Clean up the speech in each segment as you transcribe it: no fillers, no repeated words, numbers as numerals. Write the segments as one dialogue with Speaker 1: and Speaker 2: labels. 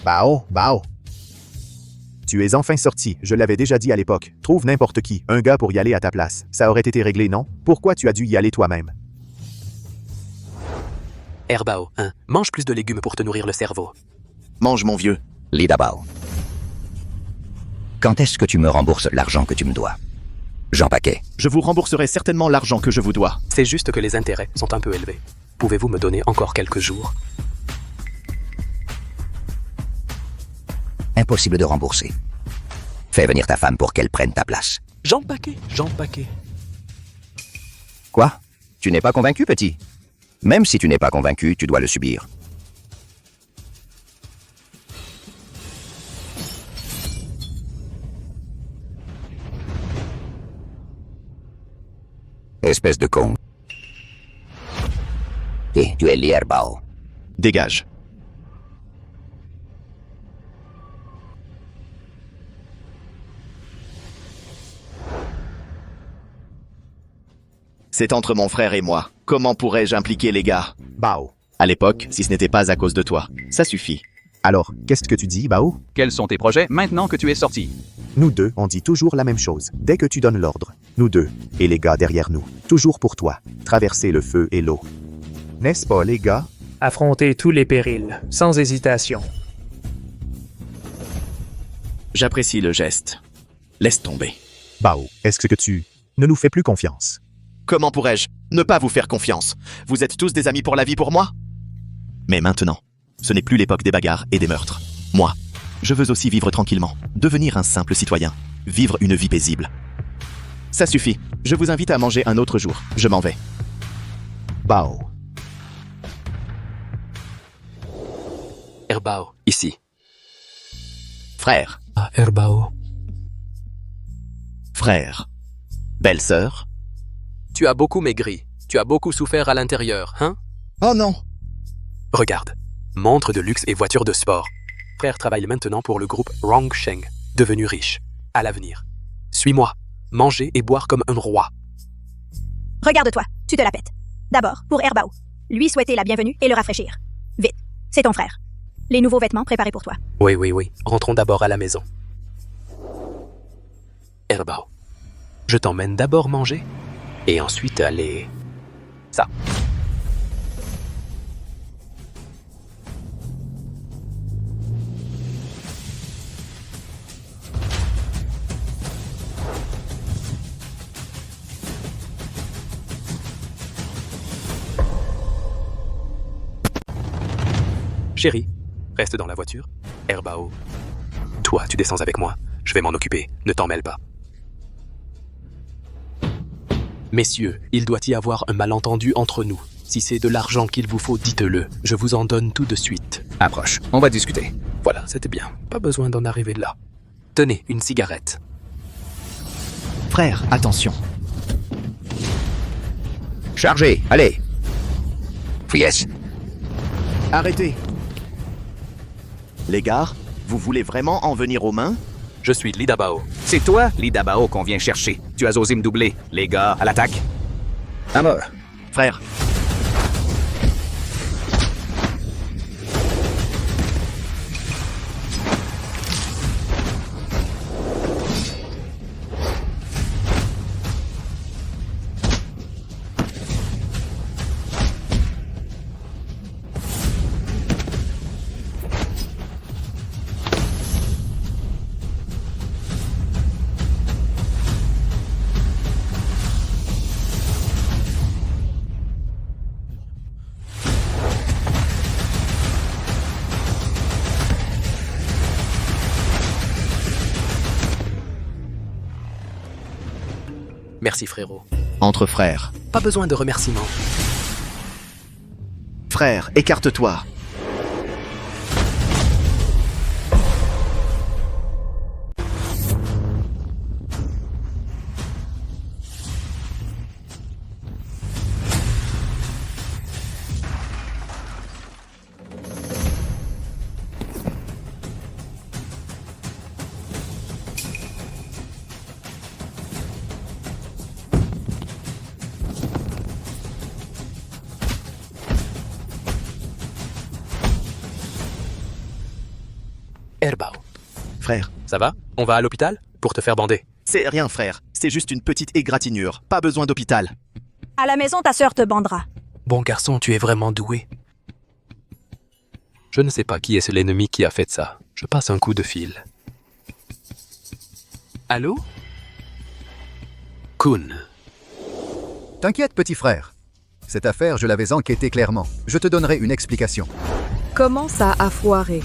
Speaker 1: Bao, Bao. Tu es enfin sorti, je l'avais déjà dit à l'époque. Trouve n'importe qui, un gars pour y aller à ta place. Ça aurait été réglé, non? Pourquoi tu as dû y aller toi-même?
Speaker 2: Herbao, hein. Mange plus de légumes pour te nourrir le cerveau.
Speaker 3: Mange, mon vieux.
Speaker 4: Li Dabao. Quand est-ce que tu me rembourses l'argent que tu me dois? Jean Paquet.
Speaker 3: Je vous rembourserai certainement l'argent que je vous dois.
Speaker 2: C'est juste que les intérêts sont un peu élevés. Pouvez-vous me donner encore quelques jours?
Speaker 4: Impossible de rembourser. Fais venir ta femme pour qu'elle prenne ta place.
Speaker 2: Jean Paquet, Jean Paquet.
Speaker 4: Quoi? Tu n'es pas convaincu, petit? Même si tu n'es pas convaincu, tu dois le subir. Espèce de con. Et tu es l'Herbao.
Speaker 3: Dégage. C'est entre mon frère et moi. Comment pourrais-je impliquer les gars?
Speaker 1: Bao.
Speaker 3: À l'époque, si ce n'était pas à cause de toi. Ça suffit.
Speaker 1: Alors, qu'est-ce que tu dis, Bao?
Speaker 5: Quels sont tes projets maintenant que tu es sorti?
Speaker 1: Nous deux, on dit toujours la même chose. Dès que tu donnes l'ordre. Nous deux. Et les gars derrière nous. Toujours pour toi. Traverser le feu et l'eau. N'est-ce pas, les gars?
Speaker 6: Affronter tous les périls, sans hésitation.
Speaker 3: J'apprécie le geste. Laisse tomber.
Speaker 1: Bao, est-ce que tu ne nous fais plus confiance?
Speaker 3: Comment pourrais-je ne pas vous faire confiance? Vous êtes tous des amis pour la vie pour moi? Mais maintenant, ce n'est plus l'époque des bagarres et des meurtres. Moi, je veux aussi vivre tranquillement, devenir un simple citoyen, vivre une vie paisible. Ça suffit, je vous invite à manger un autre jour, je m'en vais.
Speaker 1: Bao.
Speaker 2: Herbao, ici.
Speaker 3: Frère,
Speaker 2: Ah, Herbao.
Speaker 3: frère, belle-sœur.
Speaker 2: Tu as beaucoup maigri. Tu as beaucoup souffert à l'intérieur, hein?
Speaker 3: Oh non!
Speaker 2: Regarde. Montres de luxe et voitures de sport. Frère travaille maintenant pour le groupe Rongsheng, devenu riche. À l'avenir. Suis-moi. Manger et boire comme un roi.
Speaker 7: Regarde-toi, tu te la pètes. D'abord, pour Herbao. Lui souhaiter la bienvenue et le rafraîchir. Vite, c'est ton frère. Les nouveaux vêtements préparés pour toi.
Speaker 2: Oui, oui, oui. Rentrons d'abord à la maison. Herbao, je t'emmène d'abord manger et ensuite aller... Ça. Chérie, reste dans la voiture. Herbao, toi, tu descends avec moi. Je vais m'en occuper. Ne t'en mêle pas. Messieurs, il doit y avoir un malentendu entre nous. Si c'est de l'argent qu'il vous faut, dites-le. Je vous en donne tout de suite.
Speaker 5: Approche, on va discuter.
Speaker 2: Voilà, c'était bien. Pas besoin d'en arriver là. Tenez, une cigarette.
Speaker 3: Frère, attention.
Speaker 4: Chargez, allez. Yes.
Speaker 3: Arrêtez. Les gars, vous voulez vraiment en venir aux mains?
Speaker 2: Je suis Lidabao.
Speaker 5: C'est toi, l'Idabao, qu'on vient chercher. Tu as osé me doubler. Les gars, à l'attaque.
Speaker 4: À mort.
Speaker 3: Frère,
Speaker 2: Merci frérot.
Speaker 3: entre frères.
Speaker 2: Pas besoin de remerciements.
Speaker 3: Frère, écarte-toi.
Speaker 2: Erbao.
Speaker 3: Frère,
Speaker 2: Ça va? On va à l'hôpital? Pour te faire bander.
Speaker 3: c'est rien, frère. C'est juste une petite égratignure. Pas besoin d'hôpital.
Speaker 7: À la maison, ta sœur te bandera.
Speaker 2: Bon garçon, tu es vraiment doué. Je ne sais pas qui est l'ennemi qui a fait ça. Je passe un coup de fil. Allô? Kun.
Speaker 8: T'inquiète, petit frère. Cette affaire, je l'avais enquêtée clairement. Je te donnerai une explication.
Speaker 9: Comment ça a foiré?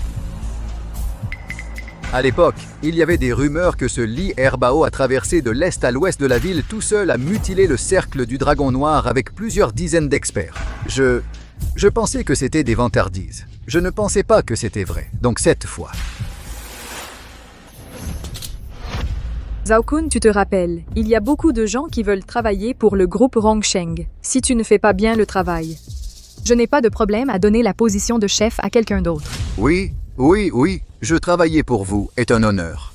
Speaker 8: À l'époque, il y avait des rumeurs que ce Lee Erbao a traversé de l'est à l'ouest de la ville tout seul à mutiler le cercle du Dragon Noir avec plusieurs dizaines d'experts. Je pensais que c'était des vantardises. Je ne pensais pas que c'était vrai. Donc cette fois.
Speaker 9: Zhao Kun, tu te rappelles, il y a beaucoup de gens qui veulent travailler pour le groupe Rongsheng, si tu ne fais pas bien le travail. Je n'ai pas de problème à donner la position de chef à quelqu'un d'autre.
Speaker 8: Oui, je travailler pour vous est un honneur.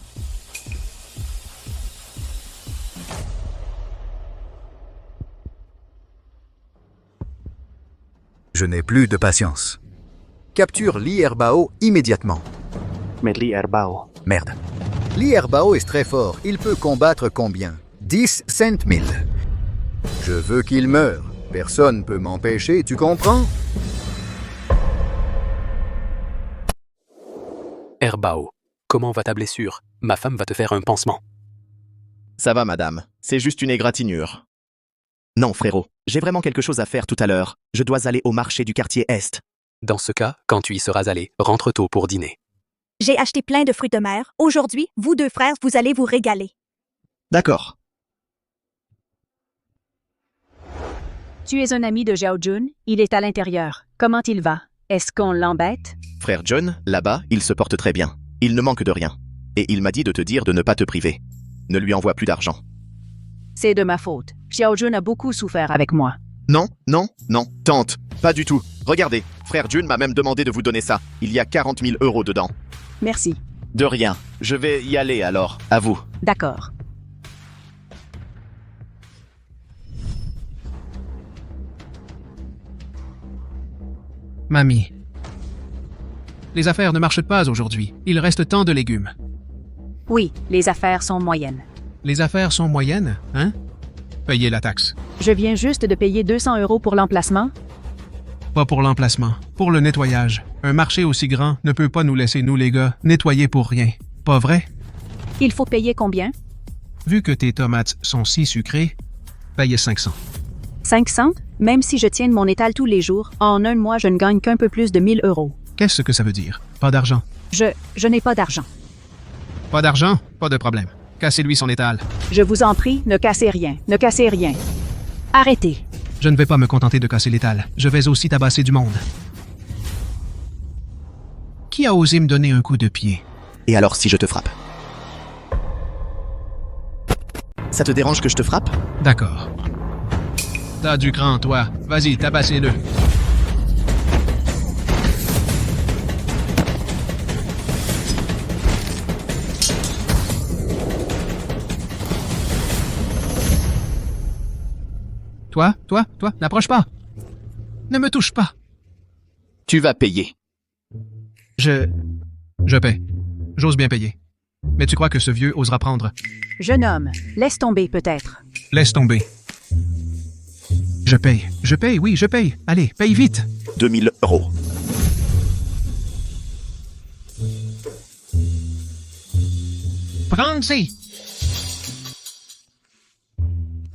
Speaker 8: Je n'ai plus de patience. Capture Lee Erbao immédiatement.
Speaker 6: Mais Lee Erbao.
Speaker 8: Merde. Lee Erbao est très fort. Il peut combattre combien? 10 cent mille. Je veux qu'il meure. Personne peut m'empêcher, tu comprends?
Speaker 2: Erbao. Comment va ta blessure? Ma femme va te faire un pansement.
Speaker 3: Ça va, madame. C'est juste une égratignure. Non, frérot. J'ai vraiment quelque chose à faire tout à l'heure. Je dois aller au marché du quartier Est.
Speaker 2: Dans ce cas, quand tu y seras allé, rentre tôt pour dîner.
Speaker 7: J'ai acheté plein de fruits de mer. Aujourd'hui, vous deux frères, vous allez vous régaler.
Speaker 3: D'accord.
Speaker 10: Tu es un ami de Zhao Jun. Il est à l'intérieur. Comment il va? Est-ce qu'on l'embête?
Speaker 3: Frère John, là-bas, il se porte très bien. Il ne manque de rien. Et il m'a dit de te dire de ne pas te priver. Ne lui envoie plus d'argent.
Speaker 10: C'est de ma faute. Zhao Jun a beaucoup souffert avec moi.
Speaker 3: Non, tante, pas du tout. Regardez, frère Jun m'a même demandé de vous donner ça. Il y a 40 000 € dedans.
Speaker 10: Merci.
Speaker 3: De rien. Je vais y aller alors. À vous.
Speaker 10: D'accord.
Speaker 11: Mamie. Les affaires ne marchent pas aujourd'hui. Il reste tant de légumes.
Speaker 10: Oui, les affaires sont moyennes.
Speaker 11: Les affaires sont moyennes, hein? Payez la taxe.
Speaker 10: Je viens juste de payer 200 € pour l'emplacement.
Speaker 11: Pas pour l'emplacement, pour le nettoyage. Un marché aussi grand ne peut pas nous laisser, nous les gars, nettoyer pour rien. Pas vrai?
Speaker 10: Il faut payer combien?
Speaker 11: Vu que tes tomates sont si sucrées, payez 500.
Speaker 10: 500? Même si je tiens mon étal tous les jours, en un mois, je ne gagne qu'un peu plus de 1000 €.
Speaker 11: Qu'est-ce que ça veut dire? Pas d'argent.
Speaker 10: Je n'ai pas d'argent.
Speaker 11: Pas d'argent? Pas de problème. Cassez-lui son étal.
Speaker 10: Je vous en prie, ne cassez rien. Ne cassez rien. Arrêtez.
Speaker 11: Je ne vais pas me contenter de casser l'étal. Je vais aussi tabasser du monde. Qui a osé me donner un coup de pied?
Speaker 3: Et alors si je te frappe? Ça te dérange que je te frappe?
Speaker 11: D'accord. T'as du cran, toi. Vas-y, tabassez-le. Toi, n'approche pas. Ne me touche pas.
Speaker 3: Tu vas payer.
Speaker 11: Je paie. J'ose bien payer. Mais tu crois que ce vieux osera prendre?
Speaker 10: Jeune homme, laisse tomber peut-être.
Speaker 11: Laisse tomber. Je paye, oui, je paye. Allez, paye vite.
Speaker 3: 2000 €.
Speaker 11: Prends-y.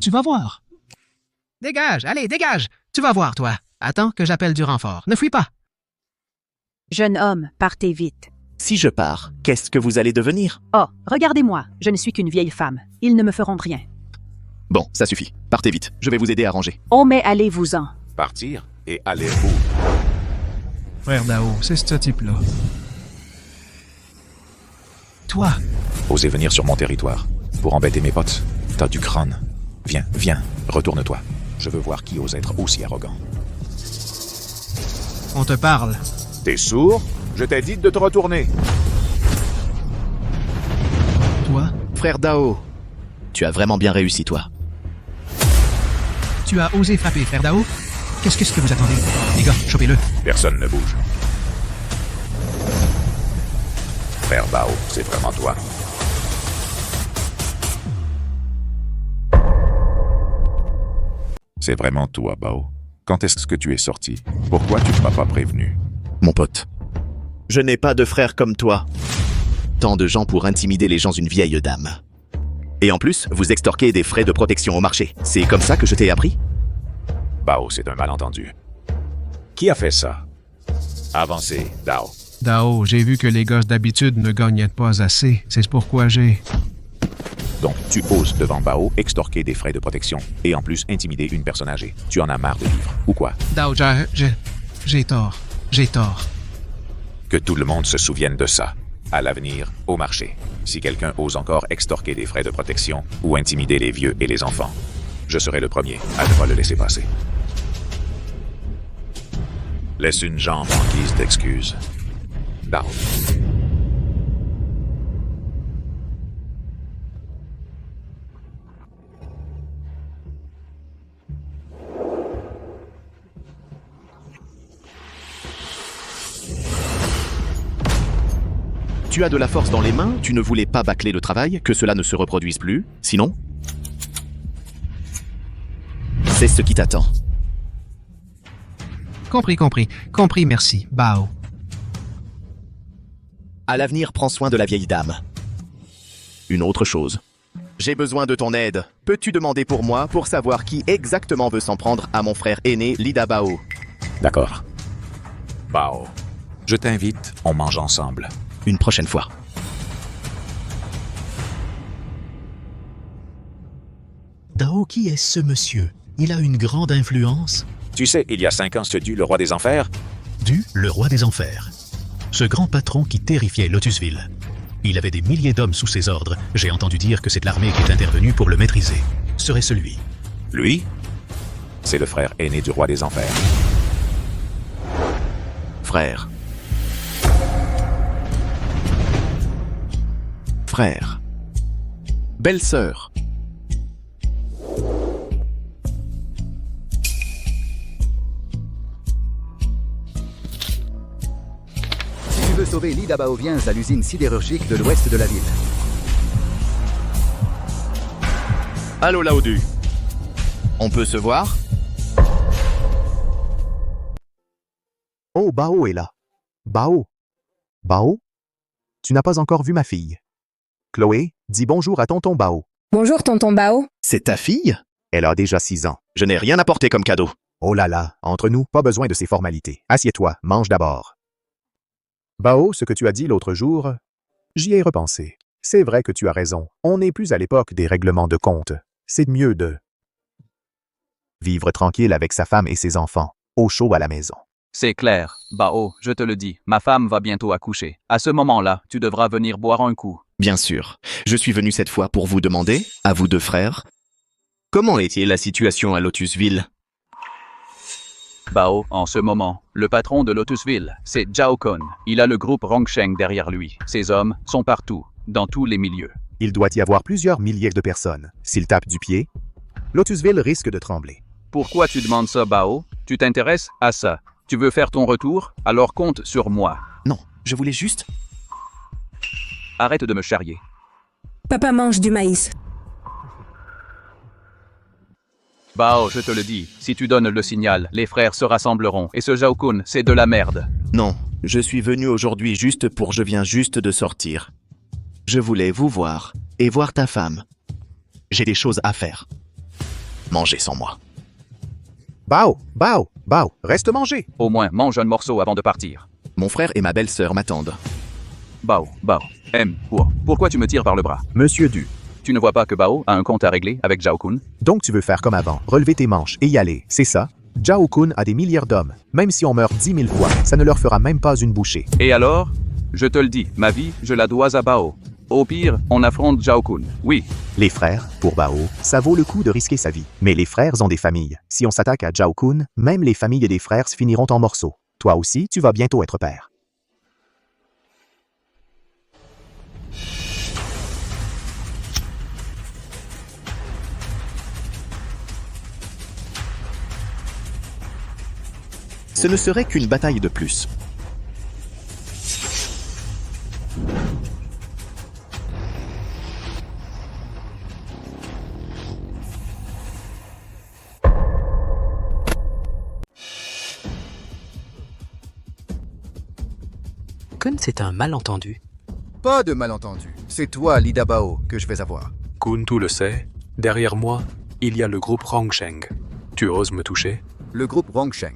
Speaker 11: Tu vas voir. Dégage, allez, dégage. Tu vas voir, toi. Attends que j'appelle du renfort. Ne fuis pas.
Speaker 10: Jeune homme, partez vite.
Speaker 3: Si je pars, qu'est-ce que vous allez devenir?
Speaker 10: Oh, regardez-moi, je ne suis qu'une vieille femme. Ils ne me feront rien.
Speaker 3: Bon, ça suffit. Partez vite. Je vais vous aider à ranger.
Speaker 10: Oh, mais allez-vous-en.
Speaker 12: Partir et allez-vous.
Speaker 11: Frère Dao, c'est ce type-là. Toi.
Speaker 12: Osez venir sur mon territoire pour embêter mes potes. T'as du crâne. Viens, retourne-toi. Je veux voir qui ose être aussi arrogant.
Speaker 11: On te parle.
Speaker 12: T'es sourd? Je t'ai dit de te retourner.
Speaker 11: Toi?
Speaker 3: Frère Dao, tu as vraiment bien réussi, toi.
Speaker 11: Tu as osé frapper, frère Dao? Qu'est-ce que vous attendez? Les gars, chopez-le.
Speaker 12: Personne ne bouge. frère Bao, c'est vraiment toi. C'est vraiment toi, Bao. Quand est-ce que tu es sorti? Pourquoi tu ne m'as pas prévenu?
Speaker 3: Mon pote, je n'ai pas de frère comme toi. Tant de gens pour intimider les gens d'une vieille dame. Et en plus, vous extorquez des frais de protection au marché. C'est comme ça que je t'ai appris?
Speaker 12: Bao, c'est un malentendu. Qui a fait ça? Avancez, Dao.
Speaker 11: Dao, j'ai vu que les gosses d'habitude ne gagnaient pas assez. C'est pourquoi j'ai...
Speaker 12: Donc, tu oses devant Bao extorquer des frais de protection et en plus intimider une personne âgée. Tu en as marre de vivre, ou quoi?
Speaker 11: Dao, j'ai tort. J'ai tort.
Speaker 12: Que tout le monde se souvienne de ça. À l'avenir, au marché. Si quelqu'un ose encore extorquer des frais de protection ou intimider les vieux et les enfants, je serai le premier à ne pas le laisser passer. Laisse une jambe en guise d'excuse. Dao.
Speaker 3: Tu as de la force dans les mains, tu ne voulais pas bâcler le travail, que cela ne se reproduise plus, sinon... C'est ce qui t'attend.
Speaker 11: Compris, merci. Bao.
Speaker 3: À l'avenir, prends soin de la vieille dame. Une autre chose. J'ai besoin de ton aide. Peux-tu demander pour moi pour savoir qui exactement veut s'en prendre à mon frère aîné, Lida Bao?
Speaker 12: D'accord. Bao, je t'invite, on mange ensemble.
Speaker 3: Une prochaine fois.
Speaker 13: Dao, qui est ce monsieur? Il a une grande influence.
Speaker 12: Tu sais, il y a 5 ans, ce Du, le roi des enfers.
Speaker 13: Du, le roi des enfers. Ce grand patron qui terrifiait Lotusville. Il avait des milliers d'hommes sous ses ordres. J'ai entendu dire que c'est l'armée qui est intervenue pour le maîtriser. Serait-ce lui?
Speaker 12: Lui? C'est le frère aîné du roi des enfers.
Speaker 3: Frère. Frère. Belle-sœur.
Speaker 8: Si tu veux sauver Lida Bao, viens à l'usine sidérurgique de l'ouest de la ville.
Speaker 3: Allô Laodu. On peut se voir?
Speaker 1: Oh, Bao est là. Bao? Bao? Tu n'as pas encore vu ma fille. Chloé, dis bonjour à tonton Bao.
Speaker 14: Bonjour, tonton Bao.
Speaker 3: C'est ta fille?
Speaker 1: Elle a déjà 6 ans.
Speaker 3: Je n'ai rien apporté comme cadeau.
Speaker 1: Oh là là, entre nous, pas besoin de ces formalités. Assieds-toi, mange d'abord. Bao, ce que tu as dit l'autre jour, j'y ai repensé. C'est vrai que tu as raison. On n'est plus à l'époque des règlements de compte. C'est mieux de vivre tranquille avec sa femme et ses enfants, au chaud à la maison.
Speaker 15: C'est clair, Bao, je te le dis, ma femme va bientôt accoucher. À ce moment-là, tu devras venir boire un coup.
Speaker 3: Bien sûr. Je suis venu cette fois pour vous demander, à vous deux frères, comment était la situation à Lotusville?
Speaker 15: Bao, en ce moment, le patron de Lotusville, c'est Zhao Kun. Il a le groupe Rongsheng derrière lui. Ses hommes sont partout, dans tous les milieux.
Speaker 1: Il doit y avoir plusieurs milliers de personnes. S'il tape du pied, Lotusville risque de trembler.
Speaker 15: Pourquoi tu demandes ça, Bao? Tu t'intéresses à ça? Tu veux faire ton retour? Alors compte sur moi.
Speaker 3: Non, je voulais juste...
Speaker 15: Arrête de me charrier.
Speaker 14: Papa mange du maïs.
Speaker 15: Bao, je te le dis, si tu donnes le signal, les frères se rassembleront. Et ce Zhao Kun, c'est de la merde.
Speaker 3: Non, je suis venu aujourd'hui juste pour... Je viens juste de sortir. Je voulais vous voir et voir ta femme. J'ai des choses à faire. Mangez sans moi.
Speaker 1: Bao, reste manger.
Speaker 15: Au moins, mange un morceau avant de partir.
Speaker 3: Mon frère et ma belle-sœur m'attendent.
Speaker 15: Bao, pourquoi tu me tires par le bras?
Speaker 1: Monsieur Du.
Speaker 15: Tu ne vois pas que Bao a un compte à régler avec Zhao Kun?
Speaker 1: Donc tu veux faire comme avant, relever tes manches et y aller, c'est ça? Zhao Kun a des milliards d'hommes. Même si on meurt 10 000 fois, ça ne leur fera même pas une bouchée.
Speaker 15: Et alors? Je te le dis, ma vie, je la dois à Bao. Au pire, on affronte Zhao Kun, oui.
Speaker 1: Les frères, pour Bao, ça vaut le coup de risquer sa vie. Mais les frères ont des familles. Si on s'attaque à Zhao Kun, même les familles des frères se finiront en morceaux. Toi aussi, tu vas bientôt être père.
Speaker 3: Ce ne serait qu'une bataille de plus.
Speaker 2: Kun, c'est un malentendu.
Speaker 8: Pas de malentendu. C'est toi, Lida Bao, que je vais avoir.
Speaker 2: Kun, tu le sais, derrière moi, il y a le groupe Rongsheng. Tu oses me toucher?
Speaker 8: Le groupe Rongsheng.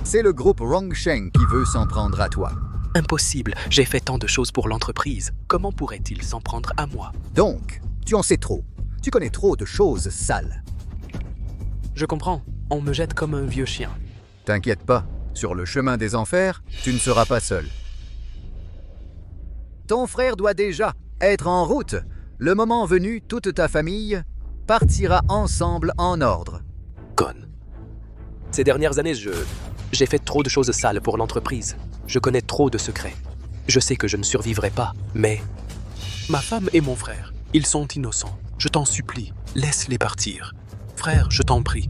Speaker 8: C'est le groupe Rongsheng qui veut s'en prendre à toi.
Speaker 2: Impossible, j'ai fait tant de choses pour l'entreprise. Comment pourrait-il s'en prendre à moi?
Speaker 8: Donc, tu en sais trop. Tu connais trop de choses sales.
Speaker 2: Je comprends, on me jette comme un vieux chien.
Speaker 8: T'inquiète pas, sur le chemin des enfers, tu ne seras pas seul. Ton frère doit déjà être en route. Le moment venu, toute ta famille partira ensemble en ordre.
Speaker 2: Con. Ces dernières années, j'ai fait trop de choses sales pour l'entreprise. Je connais trop de secrets. Je sais que je ne survivrai pas, mais... Ma femme et mon frère, ils sont innocents. Je t'en supplie, laisse-les partir. Frère, je t'en prie.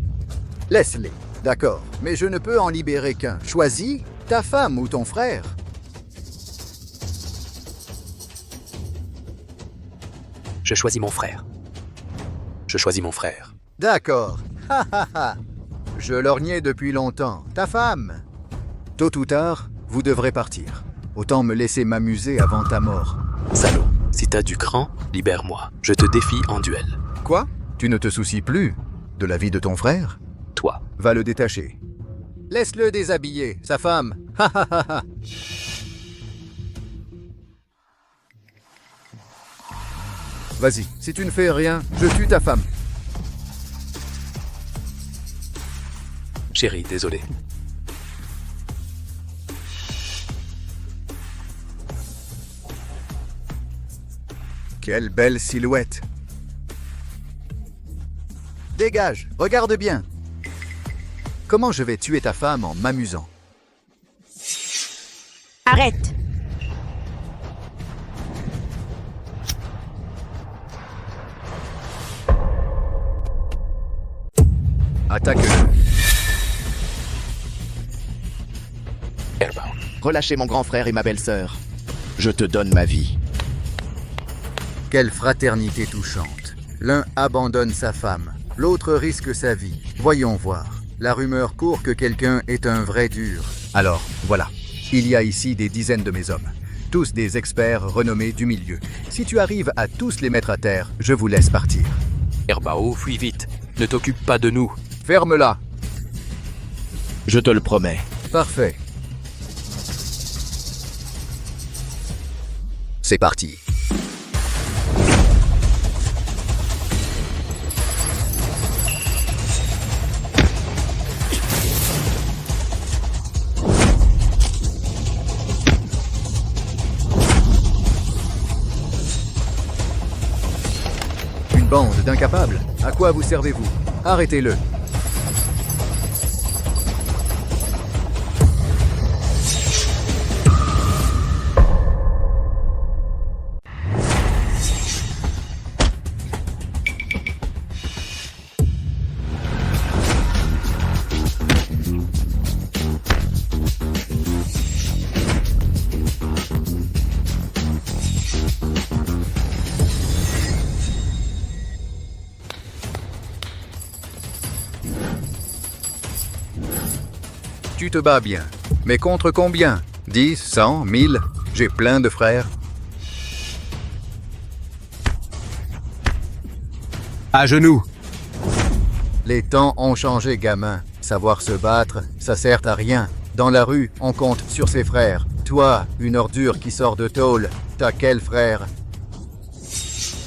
Speaker 8: Laisse-les, d'accord, mais je ne peux en libérer qu'un. Choisis ta femme ou ton frère.
Speaker 2: Je choisis mon frère. Je choisis mon frère.
Speaker 8: D'accord. Ha ha ha. Je lorgnais depuis longtemps. Ta femme. Tôt ou tard, vous devrez partir. Autant me laisser m'amuser avant ta mort.
Speaker 2: Salaud, si t'as du cran, libère-moi. Je te défie en duel.
Speaker 8: Quoi? Tu ne te soucies plus de la vie de ton frère?
Speaker 2: Toi.
Speaker 8: Va le détacher. Laisse-le déshabiller, sa femme. Ha ha ha ha. Vas-y, si tu ne fais rien, je tue ta femme.
Speaker 2: Chérie, désolé.
Speaker 8: Quelle belle silhouette. Dégage, regarde bien. Comment je vais tuer ta femme en m'amusant?
Speaker 7: Arrête!
Speaker 8: Attaque-le.
Speaker 3: Relâchez mon grand frère et ma belle-sœur. Je te donne ma vie.
Speaker 8: Quelle fraternité touchante. L'un abandonne sa femme, l'autre risque sa vie. Voyons voir. La rumeur court que quelqu'un est un vrai dur. Alors, voilà. Il y a ici des dizaines de mes hommes. Tous des experts renommés du milieu. Si tu arrives à tous les mettre à terre, je vous laisse partir.
Speaker 2: Erbao, fuis vite. Ne t'occupe pas de nous.
Speaker 8: Ferme-la.
Speaker 3: Je te le promets.
Speaker 8: Parfait. C'est parti. Une bande d'incapables. À quoi vous servez-vous? Arrêtez-le. Tu te bats bien. Mais contre combien? 10, 100, 1000? J'ai plein de frères.
Speaker 2: À genoux.
Speaker 8: Les temps ont changé, gamin. Savoir se battre, ça sert à rien. Dans la rue, on compte sur ses frères. Toi, une ordure qui sort de tôle, t'as quel frère?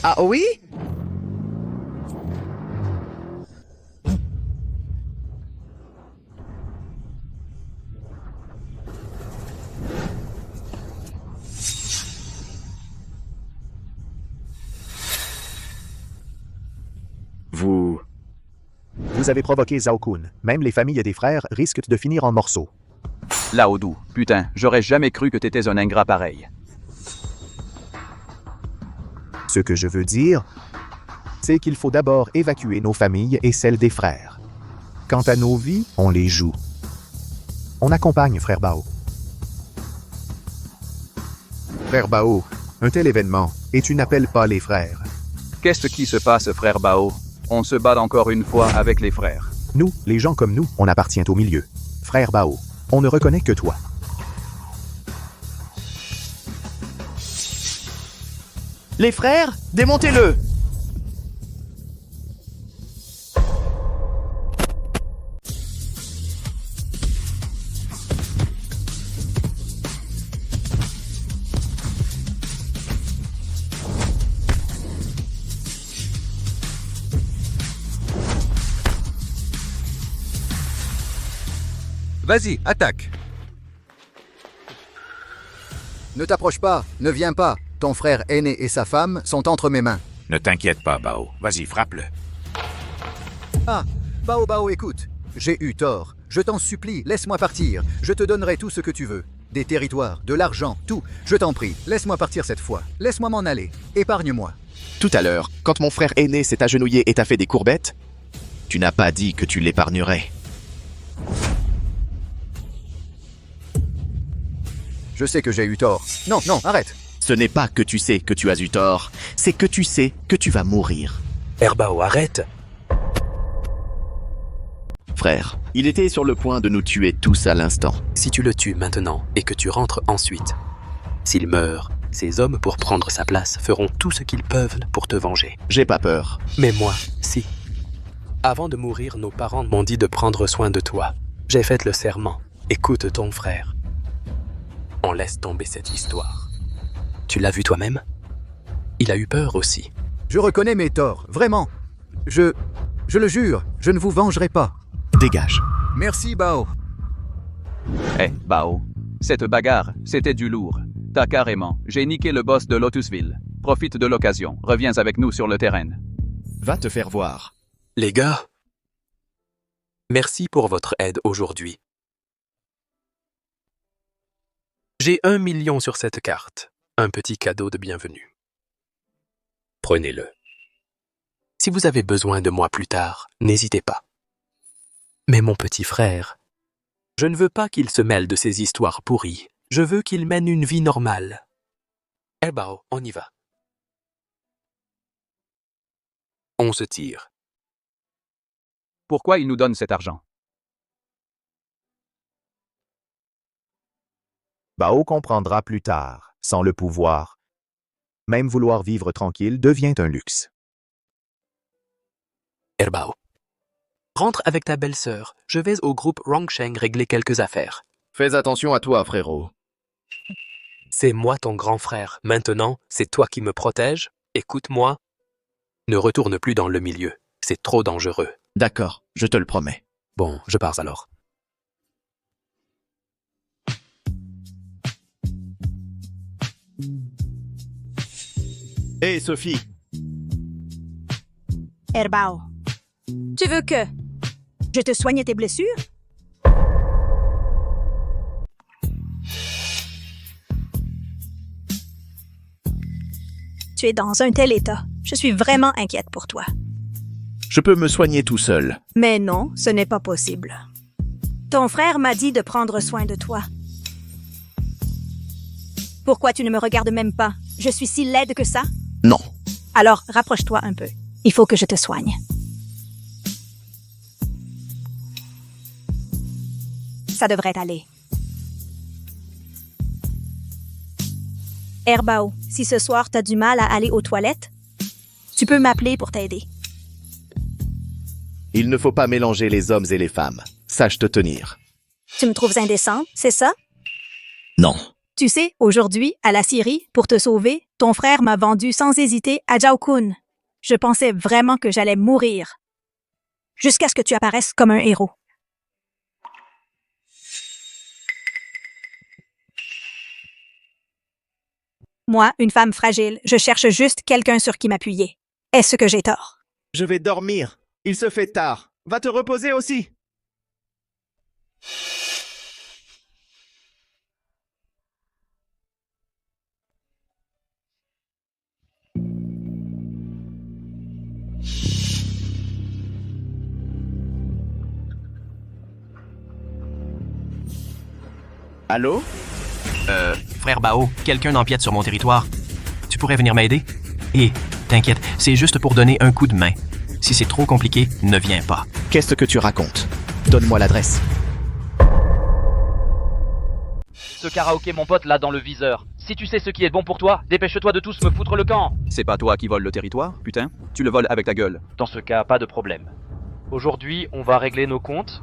Speaker 3: Ah oui?
Speaker 1: Vous avez provoqué Zhao Kun. Même les familles des frères risquent de finir en morceaux.
Speaker 15: Laodou, putain, j'aurais jamais cru que t'étais un ingrat pareil.
Speaker 1: Ce que je veux dire, c'est qu'il faut d'abord évacuer nos familles et celles des frères. Quant à nos vies, on les joue. On accompagne frère Bao. Frère Bao, un tel événement, et tu n'appelles pas les frères.
Speaker 15: Qu'est-ce qui se passe, frère Bao? On se bat encore une fois avec les frères.
Speaker 1: Nous, les gens comme nous, on appartient au milieu. Frère Bao, on ne reconnaît que toi.
Speaker 3: Les frères, démontez-le!
Speaker 8: Vas-y, attaque. Ne t'approche pas, ne viens pas. Ton frère aîné et sa femme sont entre mes mains.
Speaker 12: Ne t'inquiète pas, Bao. Vas-y, frappe-le.
Speaker 8: Ah, Bao, écoute. J'ai eu tort. Je t'en supplie, laisse-moi partir. Je te donnerai tout ce que tu veux. Des territoires, de l'argent, tout. Je t'en prie, laisse-moi partir cette fois. Laisse-moi m'en aller. Épargne-moi.
Speaker 3: Tout à l'heure, quand mon frère aîné s'est agenouillé et t'a fait des courbettes, tu n'as pas dit que tu l'épargnerais.
Speaker 8: Je sais que j'ai eu tort. Non, arrête.
Speaker 3: Ce n'est pas que tu sais que tu as eu tort, c'est que tu sais que tu vas mourir.
Speaker 2: Erbao, arrête.
Speaker 3: Frère, il était sur le point de nous tuer tous à l'instant.
Speaker 2: Si tu le tues maintenant et que tu rentres ensuite, s'il meurt, ces hommes pour prendre sa place feront tout ce qu'ils peuvent pour te venger.
Speaker 3: J'ai pas peur.
Speaker 2: Mais moi, si. Avant de mourir, nos parents m'ont dit de prendre soin de toi. J'ai fait le serment. Écoute ton frère. On laisse tomber cette histoire. Tu l'as vu toi-même? Il a eu peur aussi.
Speaker 8: Je reconnais mes torts, vraiment. Je le jure, je ne vous vengerai pas.
Speaker 3: Dégage.
Speaker 8: Merci, Bao.
Speaker 15: Bao. Cette bagarre, c'était du lourd. T'as carrément, j'ai niqué le boss de Lotusville. Profite de l'occasion, reviens avec nous sur le terrain.
Speaker 3: Va te faire voir.
Speaker 2: Les gars, merci pour votre aide aujourd'hui. J'ai 1 million sur cette carte, un petit cadeau de bienvenue. Prenez-le. Si vous avez besoin de moi plus tard, n'hésitez pas. Mais mon petit frère, je ne veux pas qu'il se mêle de ces histoires pourries. Je veux qu'il mène une vie normale. Erbao, on y va. On se tire.
Speaker 15: Pourquoi il nous donne cet argent?
Speaker 1: Bao comprendra plus tard, sans le pouvoir. Même vouloir vivre tranquille devient un luxe.
Speaker 2: Erbao, rentre avec ta belle-sœur. Je vais au groupe Rongsheng régler quelques affaires.
Speaker 3: Fais attention à toi, frérot.
Speaker 2: C'est moi ton grand frère. Maintenant, c'est toi qui me protèges. Écoute-moi. Ne retourne plus dans le milieu. C'est trop dangereux.
Speaker 3: D'accord, je te le promets.
Speaker 2: Bon, je pars alors.
Speaker 3: Hé, Sophie.
Speaker 7: Erbao, tu veux que je te soigne tes blessures? Tu es dans un tel état. Je suis vraiment inquiète pour toi.
Speaker 3: Je peux me soigner tout seul.
Speaker 7: Mais non, ce n'est pas possible. Ton frère m'a dit de prendre soin de toi. Pourquoi tu ne me regardes même pas? Je suis si laide que ça?
Speaker 3: Non.
Speaker 7: Alors, rapproche-toi un peu. Il faut que je te soigne. Ça devrait aller. Erbao, si ce soir t'as du mal à aller aux toilettes, tu peux m'appeler pour t'aider.
Speaker 3: Il ne faut pas mélanger les hommes et les femmes. Sache te tenir.
Speaker 7: Tu me trouves indécente, c'est ça?
Speaker 3: Non.
Speaker 7: Tu sais, aujourd'hui, à la Syrie, pour te sauver, ton frère m'a vendu sans hésiter à Jaokun. Je pensais vraiment que j'allais mourir. Jusqu'à ce que tu apparaisses comme un héros. Moi, une femme fragile, je cherche juste quelqu'un sur qui m'appuyer. Est-ce que j'ai tort?
Speaker 3: Je vais dormir. Il se fait tard. Va te reposer aussi. Allô?
Speaker 16: Frère Bao, quelqu'un empiète sur mon territoire. Tu pourrais venir m'aider? Et, t'inquiète, c'est juste pour donner un coup de main. Si c'est trop compliqué, ne viens pas.
Speaker 3: Qu'est-ce que tu racontes? Donne-moi l'adresse.
Speaker 17: Ce karaoké, mon pote, là dans le viseur. Si tu sais ce qui est bon pour toi, dépêche-toi de tous me foutre le camp.
Speaker 15: C'est pas toi qui voles le territoire, putain. Tu le voles avec ta gueule.
Speaker 17: Dans ce cas, pas de problème. Aujourd'hui, on va régler nos comptes.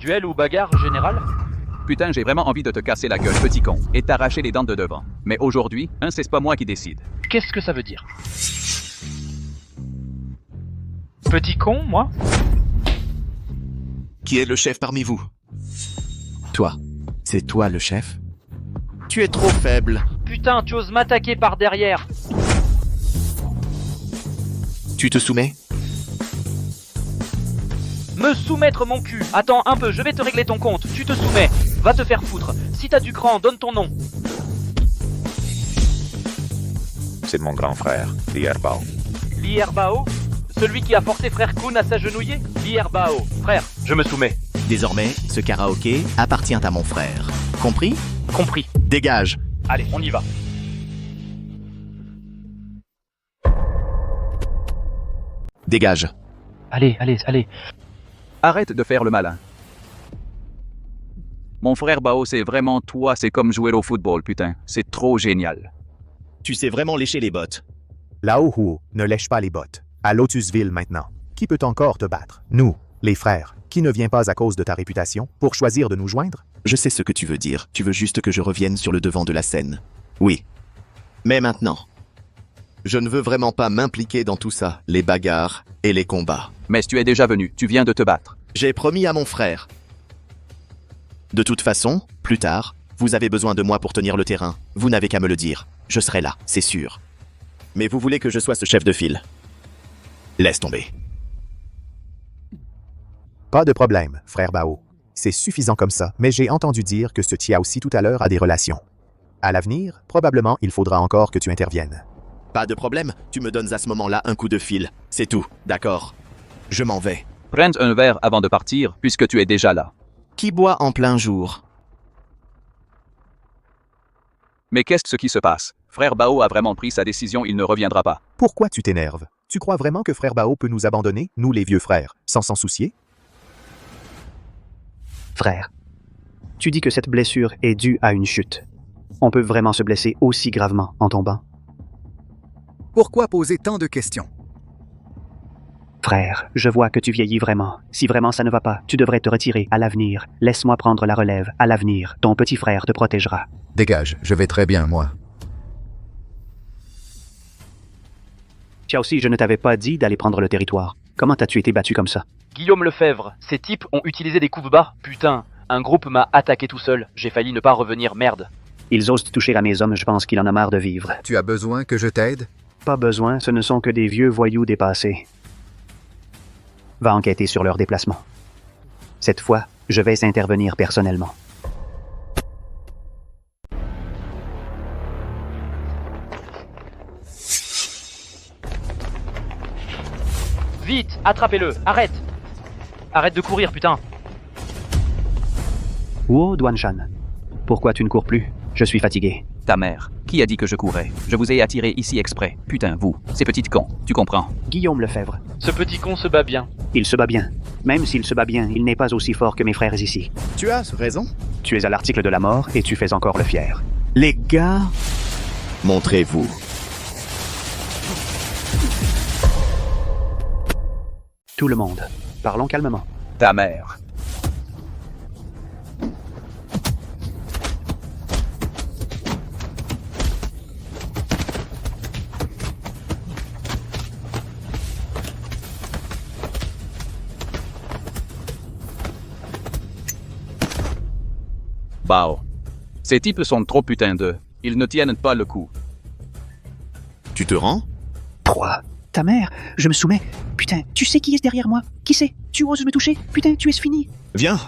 Speaker 17: Duel ou bagarre générale?
Speaker 15: Putain, j'ai vraiment envie de te casser la gueule, petit con, et t'arracher les dents de devant. Mais aujourd'hui, c'est pas moi qui décide.
Speaker 17: Qu'est-ce que ça veut dire? Petit con, moi?
Speaker 3: Qui est le chef parmi vous? Toi. C'est toi le chef? Tu es trop faible.
Speaker 17: Putain, tu oses m'attaquer par derrière.
Speaker 3: Tu te soumets?
Speaker 17: Me soumettre mon cul. Attends un peu, je vais te régler ton compte. Tu te soumets. Va te faire foutre. Si t'as du cran, donne ton nom.
Speaker 12: C'est mon grand frère, Lee Erbao.
Speaker 17: Lee Erbao? Celui qui a forcé frère Kun à s'agenouiller? Lee Erbao. Frère, je me soumets.
Speaker 3: Désormais, ce karaoké appartient à mon frère. Compris?
Speaker 17: Compris.
Speaker 3: Dégage.
Speaker 17: Allez, on y va.
Speaker 3: Dégage.
Speaker 17: Allez.
Speaker 15: Arrête de faire le malin. Mon frère Bao, c'est vraiment toi, c'est comme jouer au football, putain. C'est trop génial.
Speaker 3: Tu sais vraiment lécher les bottes.
Speaker 1: Lao Huo ne lèche pas les bottes. À Lotusville maintenant. Qui peut encore te battre? Nous, les frères. Qui ne vient pas à cause de ta réputation pour choisir de nous joindre?
Speaker 3: Je sais ce que tu veux dire. Tu veux juste que je revienne sur le devant de la scène. Oui. Mais maintenant, je ne veux vraiment pas m'impliquer dans tout ça, les bagarres et les combats.
Speaker 15: Mais tu es déjà venu, tu viens de te battre.
Speaker 3: J'ai promis à mon frère. De toute façon, plus tard, vous avez besoin de moi pour tenir le terrain. Vous n'avez qu'à me le dire. Je serai là, c'est sûr. Mais vous voulez que je sois ce chef de file? Laisse tomber.
Speaker 1: Pas de problème, frère Bao. C'est suffisant comme ça, mais j'ai entendu dire que ce Tia aussi tout à l'heure a des relations. À l'avenir, probablement il faudra encore que tu interviennes.
Speaker 3: Pas de problème, tu me donnes à ce moment-là un coup de fil. C'est tout, d'accord? Je m'en vais.
Speaker 15: Prends un verre avant de partir, puisque tu es déjà là.
Speaker 3: Qui boit en plein jour?
Speaker 15: Mais qu'est-ce qui se passe? Frère Bao a vraiment pris sa décision, il ne reviendra pas.
Speaker 1: Pourquoi tu t'énerves? Tu crois vraiment que frère Bao peut nous abandonner, nous les vieux frères, sans s'en soucier?
Speaker 6: Frère, tu dis que cette blessure est due à une chute. On peut vraiment se blesser aussi gravement en tombant?
Speaker 8: Pourquoi poser tant de questions?
Speaker 6: Frère, je vois que tu vieillis vraiment. Si vraiment ça ne va pas, tu devrais te retirer à l'avenir. Laisse-moi prendre la relève. À l'avenir, ton petit frère te protégera.
Speaker 8: Dégage, je vais très bien, moi.
Speaker 6: Tiens aussi, je ne t'avais pas dit d'aller prendre le territoire. Comment as-tu été battu comme ça?
Speaker 17: Guillaume Lefebvre, ces types ont utilisé des coups bas. Putain, un groupe m'a attaqué tout seul. J'ai failli ne pas revenir, merde.
Speaker 6: Ils osent toucher à mes hommes, je pense qu'il en a marre de vivre.
Speaker 8: Tu as besoin que je t'aide?
Speaker 6: Pas besoin, ce ne sont que des vieux voyous dépassés. Va enquêter sur leur déplacement. Cette fois, je vais intervenir personnellement.
Speaker 17: Vite, attrapez-le, arrête! Arrête de courir, putain!
Speaker 6: Wo Duanshan, pourquoi tu ne cours plus? Je suis fatigué.
Speaker 15: Ta mère, qui a dit que je courais? Je vous ai attiré ici exprès. Putain, vous, ces petites cons, tu comprends?
Speaker 6: Guillaume Lefebvre.
Speaker 17: Ce petit con se bat bien.
Speaker 6: Il se bat bien. Même s'il se bat bien, il n'est pas aussi fort que mes frères ici.
Speaker 3: Tu as raison.
Speaker 6: Tu es à l'article de la mort et tu fais encore le fier.
Speaker 3: Les gars, montrez-vous.
Speaker 6: Tout le monde, parlons calmement.
Speaker 15: Ta mère. Bao. Ces types sont trop putain de... Ils ne tiennent pas le coup.
Speaker 3: Tu te rends?
Speaker 6: 3. Ta mère, je me soumets. Putain, tu sais qui est derrière moi? Qui c'est? Tu oses me toucher? Putain, tu es fini.
Speaker 3: Viens.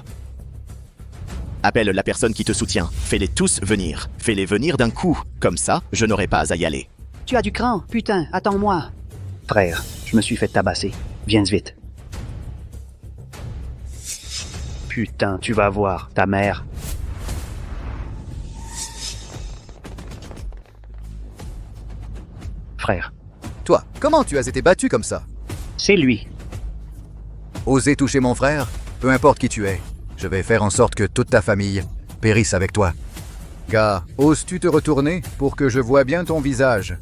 Speaker 3: Appelle la personne qui te soutient. Fais-les tous venir. Fais-les venir d'un coup. Comme ça, je n'aurai pas à y aller.
Speaker 6: Tu as du cran. Putain, attends-moi. Frère, je me suis fait tabasser. Viens vite. Putain, tu vas voir, ta mère. Frère.
Speaker 8: Toi, comment tu as été battu comme ça?
Speaker 6: C'est lui.
Speaker 8: Oser toucher mon frère? Peu importe qui tu es, je vais faire en sorte que toute ta famille périsse avec toi. Gars, oses-tu te retourner pour que je voie bien ton visage?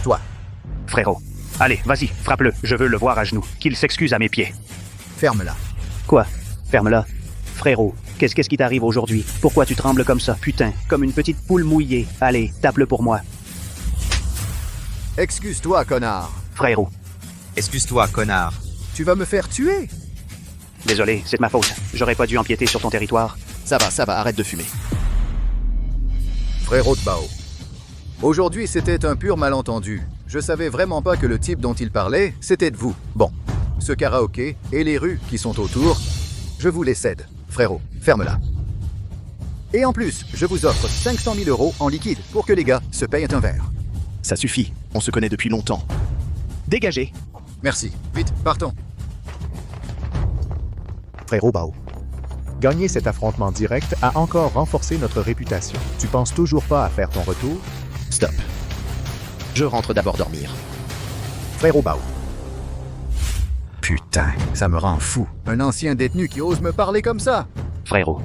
Speaker 6: Toi. Frérot. Allez, vas-y, frappe-le. Je veux le voir à genoux. Qu'il s'excuse à mes pieds.
Speaker 8: Ferme-la.
Speaker 6: Quoi? Ferme-la. Frérot, qu'est-ce qui t'arrive aujourd'hui? Pourquoi tu trembles comme ça? Putain, comme une petite poule mouillée. Allez, tape-le pour moi.
Speaker 8: Excuse-toi, connard.
Speaker 6: Frérot.
Speaker 18: Excuse-toi, connard.
Speaker 8: Tu vas me faire tuer?
Speaker 6: Désolé, c'est de ma faute. J'aurais pas dû empiéter sur ton territoire.
Speaker 3: Ça va, arrête de fumer.
Speaker 8: Frérot de Bao. Aujourd'hui, c'était un pur malentendu. Je savais vraiment pas que le type dont il parlait, c'était de vous. Bon, ce karaoké et les rues qui sont autour, je vous les cède. Frérot, ferme-la. Et en plus, je vous offre 500 000 € en liquide pour que les gars se payent un verre.
Speaker 3: Ça suffit, on se connaît depuis longtemps. Dégagez.
Speaker 8: Merci. Vite, partons.
Speaker 1: Frérot Bao. Gagner cet affrontement direct a encore renforcé notre réputation. Tu penses toujours pas à faire ton retour?
Speaker 3: Stop. Je rentre d'abord dormir.
Speaker 1: Frérot Bao.
Speaker 8: Putain, ça me rend fou. Un ancien détenu qui ose me parler comme ça.
Speaker 6: Frérot,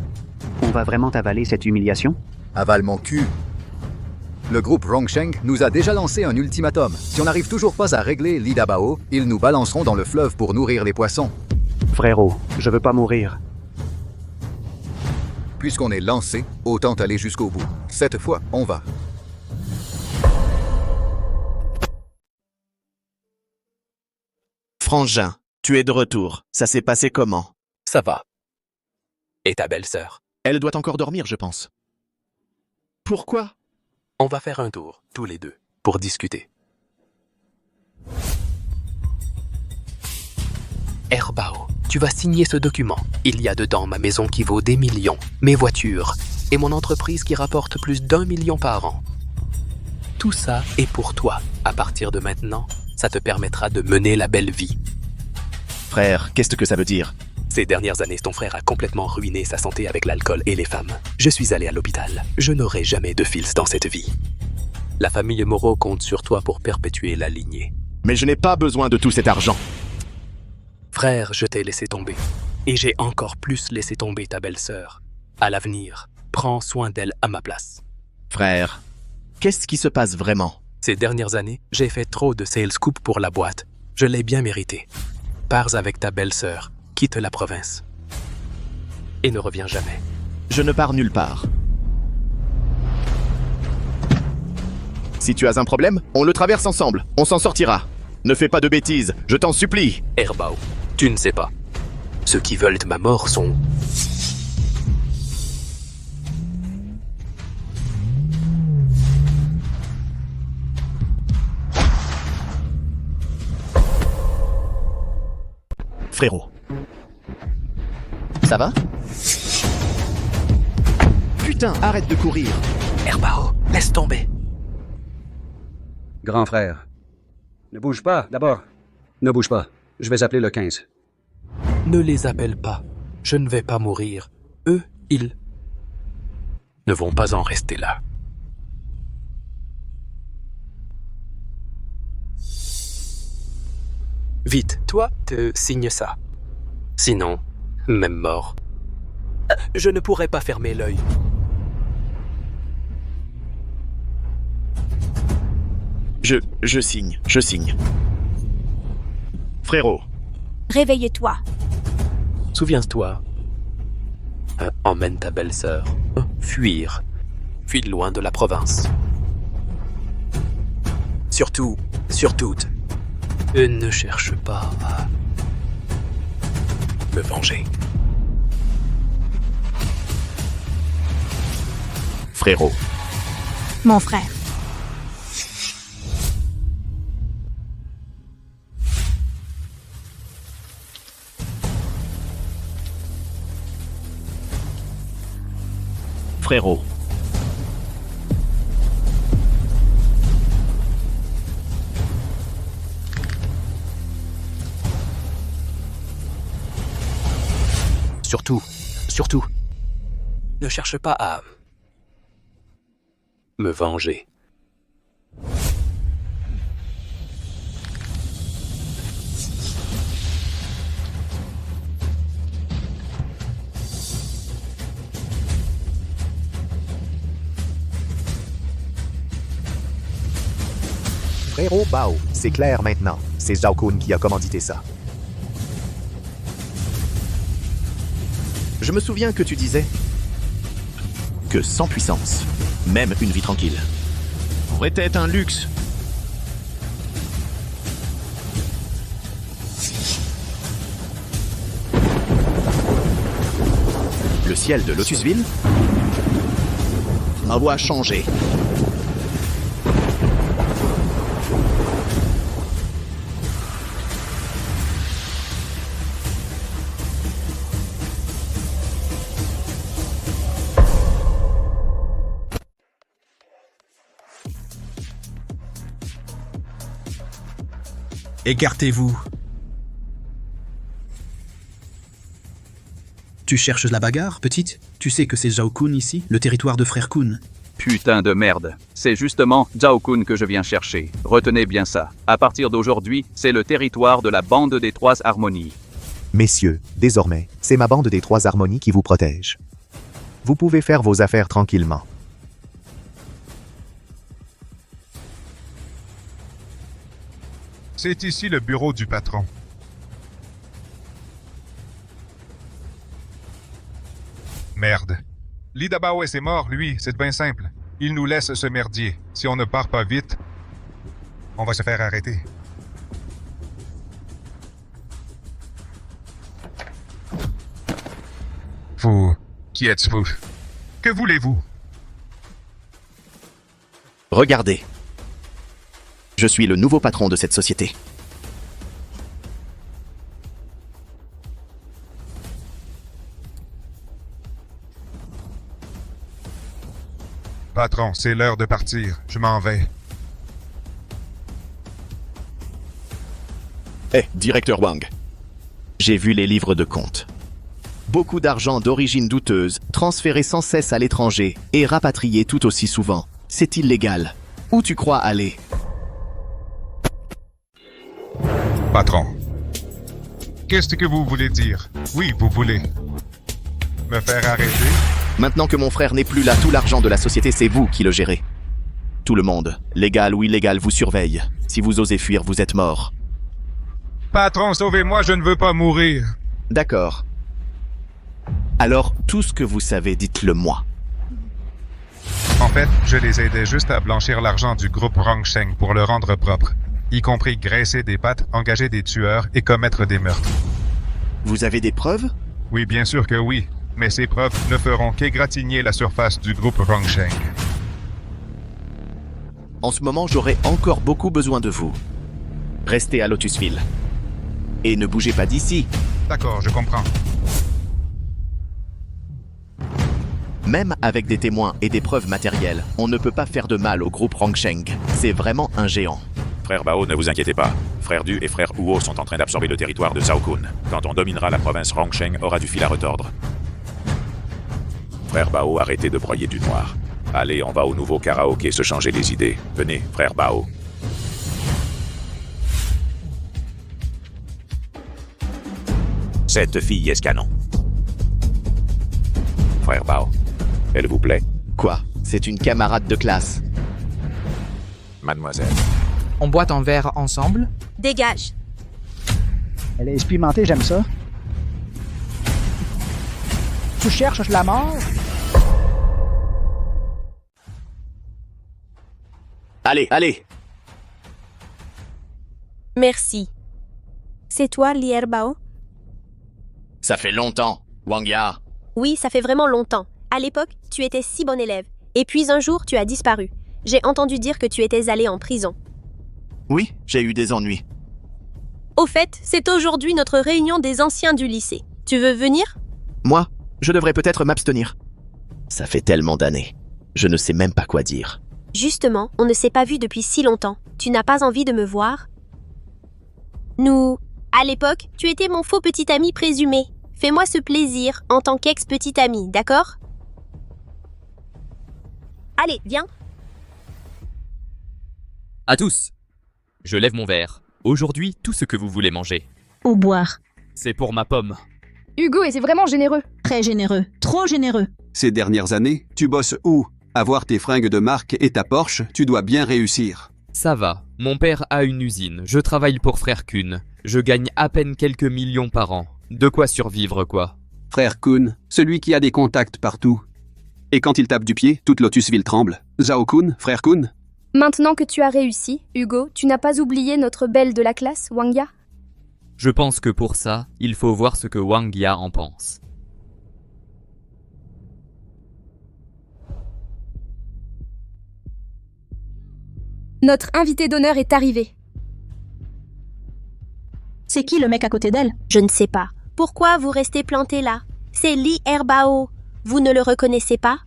Speaker 6: on va vraiment t'avaler cette humiliation?
Speaker 8: Avale mon cul. Le groupe Rongsheng nous a déjà lancé un ultimatum. Si on n'arrive toujours pas à régler l'Ida Bao, ils nous balanceront dans le fleuve pour nourrir les poissons.
Speaker 6: Frérot, je veux pas mourir.
Speaker 8: Puisqu'on est lancé, autant aller jusqu'au bout. Cette fois, on va.
Speaker 3: Frangin, tu es de retour. Ça s'est passé comment?
Speaker 2: Ça va. Et ta belle-sœur?
Speaker 3: Elle doit encore dormir, je pense. Pourquoi?
Speaker 2: On va faire un tour, tous les deux, pour discuter. Herbao, tu vas signer ce document. Il y a dedans ma maison qui vaut des millions, mes voitures, et mon entreprise qui rapporte plus d'1 million par an. Tout ça est pour toi. À partir de maintenant, ça te permettra de mener la belle vie.
Speaker 3: Frère, qu'est-ce que ça veut dire?
Speaker 2: Ces dernières années, ton frère a complètement ruiné sa santé avec l'alcool et les femmes. Je suis allé à l'hôpital. Je n'aurai jamais de fils dans cette vie. La famille Moreau compte sur toi pour perpétuer la lignée.
Speaker 3: Mais je n'ai pas besoin de tout cet argent.
Speaker 2: Frère, je t'ai laissé tomber. Et j'ai encore plus laissé tomber ta belle-sœur. À l'avenir, prends soin d'elle à ma place.
Speaker 3: Frère, qu'est-ce qui se passe vraiment?
Speaker 2: Ces dernières années, j'ai fait trop de sales scoop pour la boîte. Je l'ai bien mérité. Pars avec ta belle-sœur, quitte la province. Et ne reviens jamais.
Speaker 3: Je ne pars nulle part. Si tu as un problème, on le traverse ensemble. On s'en sortira. Ne fais pas de bêtises, je t'en supplie.
Speaker 2: Herbao, tu ne sais pas. Ceux qui veulent ma mort sont...
Speaker 3: Frérot. Ça va? Putain, arrête de courir.
Speaker 2: Herbao, laisse tomber.
Speaker 19: Grand frère. Ne bouge pas, d'abord. Ne bouge pas. Je vais appeler le 15.
Speaker 2: Ne les appelle pas. Je ne vais pas mourir. Eux, ils ne vont pas en rester là. Vite, toi, te signe ça. Sinon, même mort. Je ne pourrai pas fermer l'œil.
Speaker 3: Je signe. Frérot.
Speaker 7: Réveille-toi.
Speaker 2: Souviens-toi. Emmène ta belle-sœur. Fuir. Fuis loin de la province. Surtout, ne cherche pas à me venger.
Speaker 3: Frérot.
Speaker 7: Mon frère.
Speaker 3: Frérot.
Speaker 2: Surtout, ne cherche pas à me venger.
Speaker 1: héros Bao. C'est clair maintenant. C'est Zhao Kun qui a commandité ça.
Speaker 3: Je me souviens que tu disais que sans puissance, même une vie tranquille aurait été un luxe. Le ciel de Lotusville? Ma voix a changé.
Speaker 13: Écartez-vous. Tu cherches la bagarre, petite? Tu sais que c'est Zhao Kun ici, le territoire de Frère Kun.
Speaker 15: Putain de merde. C'est justement Zhao Kun que je viens chercher. Retenez bien ça. À partir d'aujourd'hui, c'est le territoire de la bande des Trois Harmonies.
Speaker 1: Messieurs, désormais, c'est ma bande des Trois Harmonies qui vous protège. Vous pouvez faire vos affaires tranquillement.
Speaker 20: C'est ici le bureau du patron. Merde. Li Dabao est mort, lui, c'est bien simple. Il nous laisse ce merdier. Si on ne part pas vite, on va se faire arrêter. Vous... Qui êtes-vous? Que voulez-vous?
Speaker 3: Regardez. Je suis le nouveau patron de cette société.
Speaker 20: Patron, c'est l'heure de partir. Je m'en vais.
Speaker 3: Directeur Wang. J'ai vu les livres de compte. Beaucoup d'argent d'origine douteuse, transféré sans cesse à l'étranger et rapatrié tout aussi souvent. C'est illégal. Où tu crois aller?
Speaker 20: Patron. Qu'est-ce que vous voulez dire? Oui, vous voulez me faire arrêter?
Speaker 3: Maintenant que mon frère n'est plus là, tout l'argent de la société, c'est vous qui le gérez. Tout le monde, légal ou illégal, vous surveille. Si vous osez fuir, vous êtes mort.
Speaker 20: Patron, sauvez-moi, je ne veux pas mourir.
Speaker 3: D'accord. Alors, tout ce que vous savez, dites-le moi.
Speaker 20: En fait, je les aidais juste à blanchir l'argent du groupe Rongsheng pour le rendre propre, y compris graisser des pattes, engager des tueurs et commettre des meurtres.
Speaker 3: Vous avez des preuves?
Speaker 20: Oui, bien sûr que oui, mais ces preuves ne feront qu'égratigner la surface du groupe Rongsheng.
Speaker 3: En ce moment, j'aurai encore beaucoup besoin de vous. Restez à Lotusville. Et ne bougez pas d'ici.
Speaker 20: D'accord, je comprends.
Speaker 3: Même avec des témoins et des preuves matérielles, on ne peut pas faire de mal au groupe Rongsheng. C'est vraiment un géant.
Speaker 12: Frère Bao, ne vous inquiétez pas. Frère Du et Frère Huo sont en train d'absorber le territoire de Zhao Kun. Quand on dominera la province, Rongsheng aura du fil à retordre. Frère Bao, arrêtez de broyer du noir. Allez, on va au nouveau karaoké se changer les idées. Venez, Frère Bao. Cette fille est canon. Frère Bao, elle vous plaît?
Speaker 3: Quoi? C'est une camarade de classe.
Speaker 12: Mademoiselle.
Speaker 21: On boit un verre ensemble?
Speaker 7: Dégage.
Speaker 22: Elle est espimentée, j'aime ça. Tu cherches la mort?
Speaker 3: Allez, allez!
Speaker 7: Merci. C'est toi, Li Bao?
Speaker 3: Ça fait longtemps, Wang Ya.
Speaker 23: Oui, ça fait vraiment longtemps. À l'époque, tu étais si bon élève. Et puis un jour, tu as disparu. J'ai entendu dire que tu étais allé en prison.
Speaker 3: Oui, j'ai eu des ennuis.
Speaker 23: Au fait, c'est aujourd'hui notre réunion des anciens du lycée. Tu veux venir?
Speaker 3: Moi, je devrais peut-être m'abstenir. Ça fait tellement d'années. Je ne sais même pas quoi dire.
Speaker 23: Justement, on ne s'est pas vu depuis si longtemps. Tu n'as pas envie de me voir? À l'époque, tu étais mon faux petit ami présumé. Fais-moi ce plaisir en tant qu'ex-petit ami, d'accord? Allez, viens.
Speaker 24: À tous. Je lève mon verre. Aujourd'hui, tout ce que vous voulez manger.
Speaker 10: Ou boire.
Speaker 24: C'est pour ma pomme.
Speaker 9: Hugo, et c'est vraiment généreux.
Speaker 10: Très généreux. Trop généreux.
Speaker 19: Ces dernières années, tu bosses où? Avoir tes fringues de marque et ta Porsche, tu dois bien réussir.
Speaker 24: Ça va, mon père a une usine, je travaille pour Frère Kun. Je gagne à peine quelques millions par an. De quoi survivre, quoi.
Speaker 4: Frère Kun, celui qui a des contacts partout. Et quand il tape du pied, toute Lotusville tremble. Zhao Kun, Frère Kun.
Speaker 5: Maintenant que tu as réussi, Hugo, tu n'as pas oublié notre belle de la classe, Wang Ya?
Speaker 24: Je pense que pour ça, il faut voir ce que Wang Ya en pense.
Speaker 5: Notre invité d'honneur est arrivé.
Speaker 7: C'est qui le mec à côté d'elle?
Speaker 23: Je ne sais pas. Pourquoi vous restez planté là? C'est Li Erbao. Vous ne le reconnaissez pas?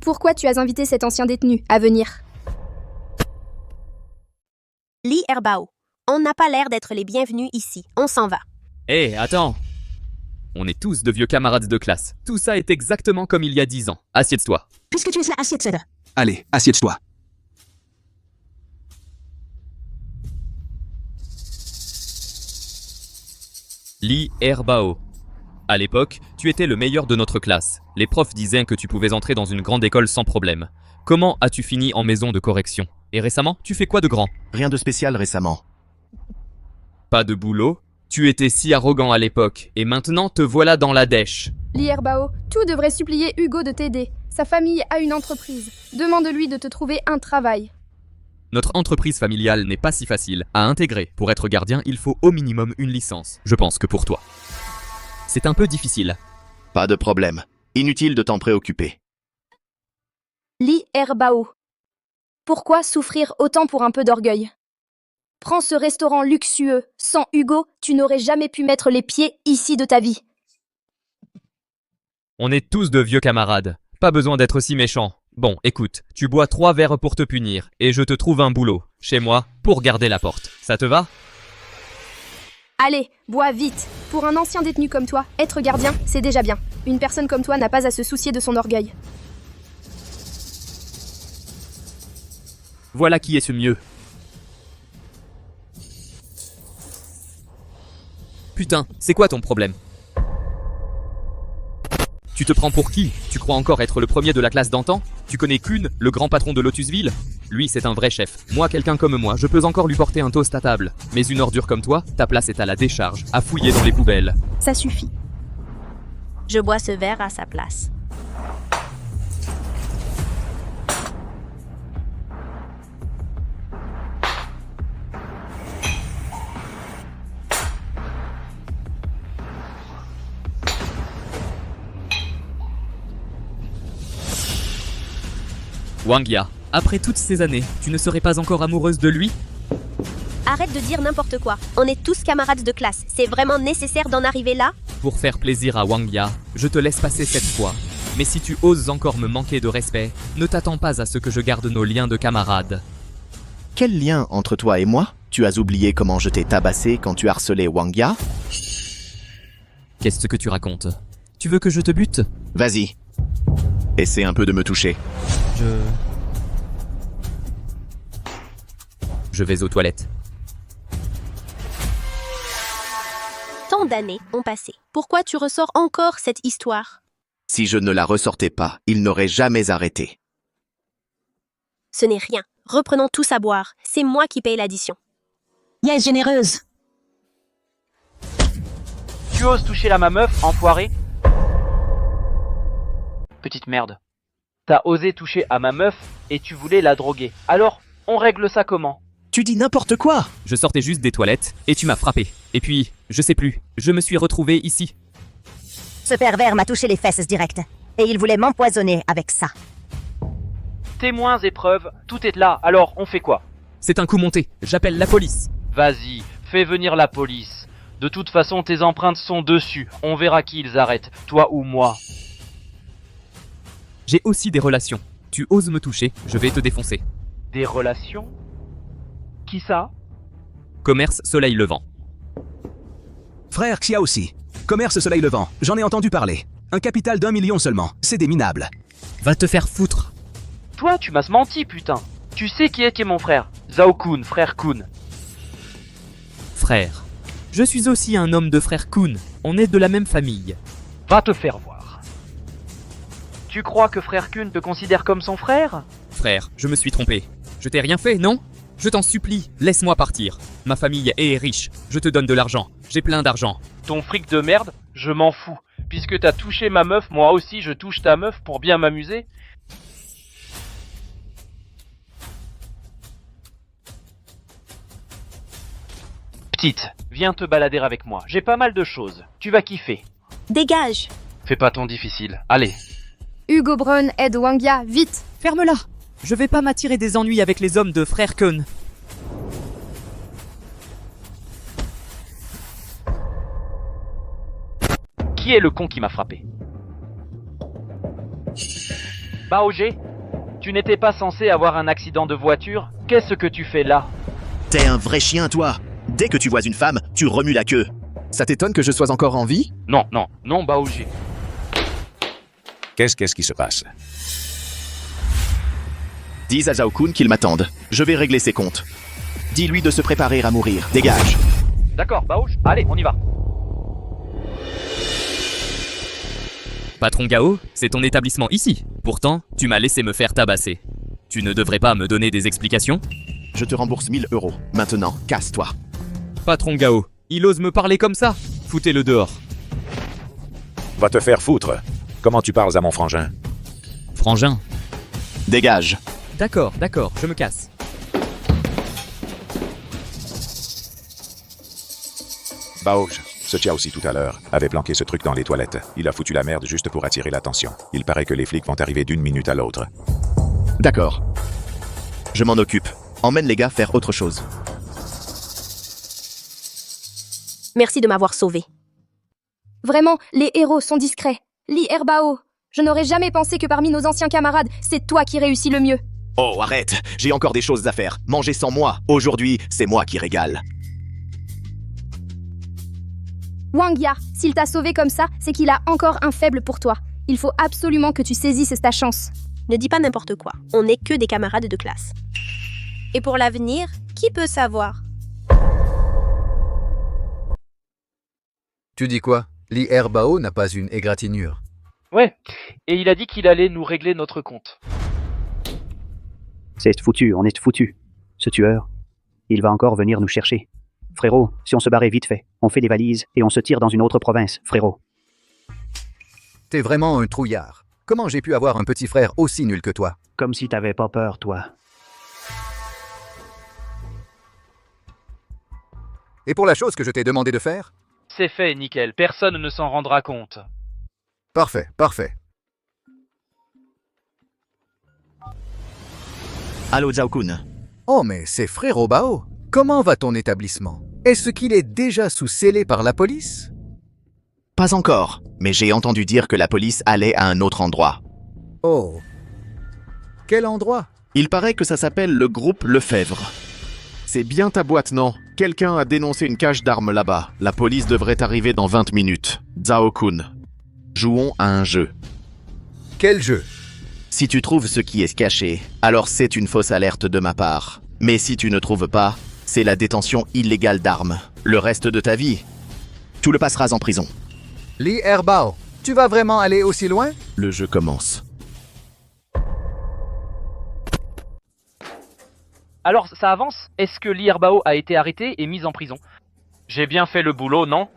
Speaker 5: Pourquoi tu as invité cet ancien détenu à venir?
Speaker 23: Li Erbao. On n'a pas l'air d'être les bienvenus ici. On s'en va.
Speaker 24: Hé, attends! On est tous de vieux camarades de classe. Tout ça est exactement comme il y a 10 ans. Assieds-toi.
Speaker 7: Puisque tu es là, assieds-toi.
Speaker 4: Allez, assieds-toi.
Speaker 24: Li Erbao. À l'époque, tu étais le meilleur de notre classe. Les profs disaient que tu pouvais entrer dans une grande école sans problème. Comment as-tu fini en maison de correction? Et récemment, tu fais quoi de grand?
Speaker 3: Rien de spécial récemment.
Speaker 24: Pas de boulot? Tu étais si arrogant à l'époque, et maintenant te voilà dans la dèche.
Speaker 5: Li Erbao, tout devrait supplier Hugo de t'aider. Sa famille a une entreprise. Demande-lui de te trouver un travail.
Speaker 24: Notre entreprise familiale n'est pas si facile à intégrer. Pour être gardien, il faut au minimum une licence. Je pense que pour toi. C'est un peu difficile.
Speaker 3: Pas de problème. Inutile de t'en préoccuper.
Speaker 5: Li Erbao. Pourquoi souffrir autant pour un peu d'orgueil? Prends ce restaurant luxueux. Sans Hugo, tu n'aurais jamais pu mettre les pieds ici de ta vie.
Speaker 24: On est tous de vieux camarades. Pas besoin d'être si méchant. Bon, écoute, tu bois 3 verres pour te punir, et je te trouve un boulot, chez moi, pour garder la porte. Ça te va?
Speaker 5: Allez, bois vite. Pour un ancien détenu comme toi, être gardien, c'est déjà bien. Une personne comme toi n'a pas à se soucier de son orgueil.
Speaker 24: Voilà qui est ce mieux. Putain, c'est quoi ton problème? Tu te prends pour qui? Tu crois encore être le premier de la classe d'antan? Tu connais Kun, le grand patron de Lotusville? Lui, c'est un vrai chef. Moi, quelqu'un comme moi, je peux encore lui porter un toast à table. Mais une ordure comme toi, ta place est à la décharge, à fouiller dans les poubelles.
Speaker 23: Ça suffit. Je bois ce verre à sa place.
Speaker 24: Wang Ya, après toutes ces années, tu ne serais pas encore amoureuse de lui?
Speaker 23: Arrête de dire n'importe quoi. On est tous camarades de classe. C'est vraiment nécessaire d'en arriver là?
Speaker 24: Pour faire plaisir à Wang Ya, je te laisse passer cette fois. Mais si tu oses encore me manquer de respect, ne t'attends pas à ce que je garde nos liens de camarades.
Speaker 3: Quel lien entre toi et moi? Tu as oublié comment je t'ai tabassé quand tu harcelais Wang Ya?
Speaker 24: Qu'est-ce que tu racontes? Tu veux que je te bute?
Speaker 3: Vas-y. Essaie un peu de me toucher.
Speaker 24: Je vais aux toilettes.
Speaker 23: Tant d'années ont passé. Pourquoi tu ressors encore cette histoire?
Speaker 3: Si je ne la ressortais pas, il n'aurait jamais arrêté.
Speaker 23: Ce n'est rien. Reprenons tous à boire. C'est moi qui paye l'addition.
Speaker 7: Yes, généreuse.
Speaker 17: Tu oses toucher là ma meuf, enfoiré? Petite merde. T'as osé toucher à ma meuf et tu voulais la droguer. Alors, on règle ça comment?
Speaker 24: Tu dis n'importe quoi! Je sortais juste des toilettes et tu m'as frappé. Et puis, je sais plus, je me suis retrouvé ici.
Speaker 7: Ce pervers m'a touché les fesses direct. Et il voulait m'empoisonner avec ça.
Speaker 17: Témoins et preuves, tout est là, alors on fait quoi?
Speaker 24: C'est un coup monté, j'appelle la police.
Speaker 17: Vas-y, fais venir la police. De toute façon, tes empreintes sont dessus. On verra qui ils arrêtent, toi ou moi.
Speaker 24: J'ai aussi des relations. Tu oses me toucher, je vais te défoncer.
Speaker 17: Des relations? Qui ça?
Speaker 24: Commerce Soleil Levant.
Speaker 11: Frère Xia aussi. Commerce Soleil Levant. J'en ai entendu parler. Un capital d'1 million seulement. C'est des minables.
Speaker 24: Va te faire foutre.
Speaker 17: Toi, tu m'as menti, putain. Tu sais qui est mon frère? Zhao Kun, frère Kun.
Speaker 24: Frère. Je suis aussi un homme de frère Kun. On est de la même famille.
Speaker 17: Va te faire voir. Tu crois que frère Kun te considère comme son frère?
Speaker 24: Frère, je me suis trompé. Je t'ai rien fait, non? Je t'en supplie, laisse-moi partir. Ma famille est riche, je te donne de l'argent. J'ai plein d'argent.
Speaker 17: Ton fric de merde, je m'en fous. Puisque t'as touché ma meuf, moi aussi je touche ta meuf pour bien m'amuser. Petite, viens te balader avec moi. J'ai pas mal de choses. Tu vas kiffer.
Speaker 23: Dégage.
Speaker 17: Fais pas ton difficile. Allez.
Speaker 5: Hugo Brun aide Wangia, vite.
Speaker 24: Ferme-la. Je vais pas m'attirer des ennuis avec les hommes de frère Kun.
Speaker 17: Qui est le con qui m'a frappé? Baoger, tu n'étais pas censé avoir un accident de voiture? Qu'est-ce que tu fais là?
Speaker 3: T'es un vrai chien, toi. Dès que tu vois une femme, tu remues la queue.
Speaker 6: Ça t'étonne que je sois encore en vie?
Speaker 17: Non, Baoger.
Speaker 12: Qu'est-ce qui se passe?
Speaker 3: Dis à Zhao Kun qu'il m'attende. Je vais régler ses comptes. Dis-lui de se préparer à mourir. Dégage.
Speaker 17: D'accord, Baouj, allez, on y va.
Speaker 24: Patron Gao, c'est ton établissement ici. Pourtant, tu m'as laissé me faire tabasser. Tu ne devrais pas me donner des explications?
Speaker 3: Je te rembourse 1000 €. Maintenant, casse-toi.
Speaker 24: Patron Gao, il ose me parler comme ça? Foutez-le dehors.
Speaker 12: Va te faire foutre. Comment tu parles à mon frangin?
Speaker 24: Frangin?
Speaker 3: Dégage.
Speaker 24: D'accord, je me casse.
Speaker 12: Baouj, ce Chia aussi tout à l'heure, avait planqué ce truc dans les toilettes. Il a foutu la merde juste pour attirer l'attention. Il paraît que les flics vont arriver d'une minute à l'autre.
Speaker 3: D'accord. Je m'en occupe. Emmène les gars faire autre chose.
Speaker 23: Merci de m'avoir sauvé.
Speaker 5: Vraiment, les héros sont discrets. Li Herbao, je n'aurais jamais pensé que parmi nos anciens camarades, c'est toi qui réussis le mieux.
Speaker 3: Oh, arrête. J'ai encore des choses à faire. Manger sans moi. Aujourd'hui, c'est moi qui régale.
Speaker 5: Wangia, s'il t'a sauvé comme ça, c'est qu'il a encore un faible pour toi. Il faut absolument que tu saisisses ta chance.
Speaker 23: Ne dis pas n'importe quoi. On n'est que des camarades de classe. Et pour l'avenir, qui peut savoir?
Speaker 8: Tu dis quoi? Li Herbao n'a pas une égratignure.
Speaker 17: Ouais, et il a dit qu'il allait nous régler notre compte.
Speaker 19: C'est foutu, on est foutu. Ce tueur, il va encore venir nous chercher. Frérot, si on se barrait vite fait, on fait des valises et on se tire dans une autre province, frérot.
Speaker 8: T'es vraiment un trouillard. Comment j'ai pu avoir un petit frère aussi nul que toi?
Speaker 19: Comme si t'avais pas peur, toi.
Speaker 8: Et pour la chose que je t'ai demandé de faire?
Speaker 17: C'est fait, nickel. Personne ne s'en rendra compte.
Speaker 8: Parfait, parfait.
Speaker 3: Allô, Zhao Kun.
Speaker 8: Oh, mais c'est frérot Bao. Comment va ton établissement? Est-ce qu'il est déjà sous scellé par la police?
Speaker 3: Pas encore, mais j'ai entendu dire que la police allait à un autre endroit.
Speaker 8: Oh. Quel endroit?
Speaker 3: Il paraît que ça s'appelle le groupe Lefebvre.
Speaker 1: C'est bien ta boîte, non? Quelqu'un a dénoncé une cache d'armes là-bas. La police devrait arriver dans 20 minutes. Zhao Kun. Jouons à un jeu.
Speaker 8: Quel jeu?
Speaker 3: Si tu trouves ce qui est caché, alors c'est une fausse alerte de ma part. Mais si tu ne trouves pas, c'est la détention illégale d'armes. Le reste de ta vie, tu le passeras en prison.
Speaker 8: Li Herbao, tu vas vraiment aller aussi loin?
Speaker 3: Le jeu commence.
Speaker 17: Alors, ça avance? Est-ce que Li Herbao a été arrêté et mis en prison? J'ai bien fait le boulot, non?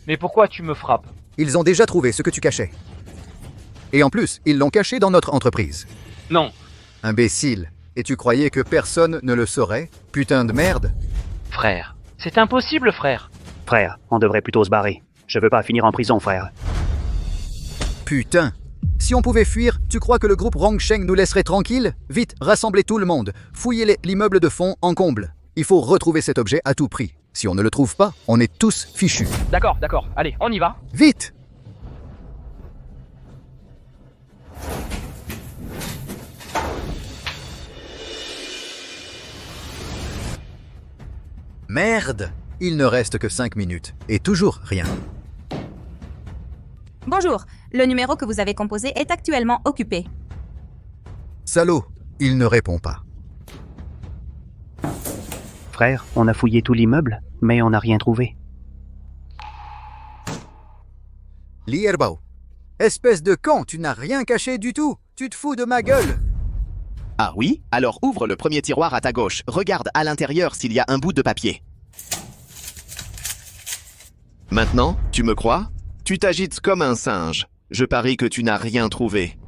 Speaker 17: Mais pourquoi tu me frappes?
Speaker 8: Ils ont déjà trouvé ce que tu cachais. Et en plus, ils l'ont caché dans notre entreprise.
Speaker 17: Non.
Speaker 8: Imbécile. Et tu croyais que personne ne le saurait? Putain de merde.
Speaker 17: Frère, c'est impossible, frère.
Speaker 19: Frère, on devrait plutôt se barrer. Je veux pas finir en prison, frère.
Speaker 8: Putain. Si on pouvait fuir, tu crois que le groupe Rongsheng nous laisserait tranquille? Vite, rassemblez tout le monde. Fouillez l'immeuble de fond en comble. Il faut retrouver cet objet à tout prix. Si on ne le trouve pas, on est tous fichus.
Speaker 17: D'accord. Allez, on y va.
Speaker 8: Vite! Merde! Il ne reste que 5 minutes. Et toujours rien.
Speaker 14: Bonjour, le numéro que vous avez composé est actuellement occupé.
Speaker 8: Salaud, il ne répond pas.
Speaker 19: Frère, on a fouillé tout l'immeuble, mais on n'a rien trouvé.
Speaker 8: Li Herbao, Espèce de con, tu n'as rien caché du tout. Tu te fous de ma gueule.
Speaker 3: Ah oui? Alors ouvre le premier tiroir à ta gauche. Regarde à l'intérieur s'il y a un bout de papier. Maintenant, tu me crois? Tu t'agites comme un singe. Je parie que tu n'as rien trouvé.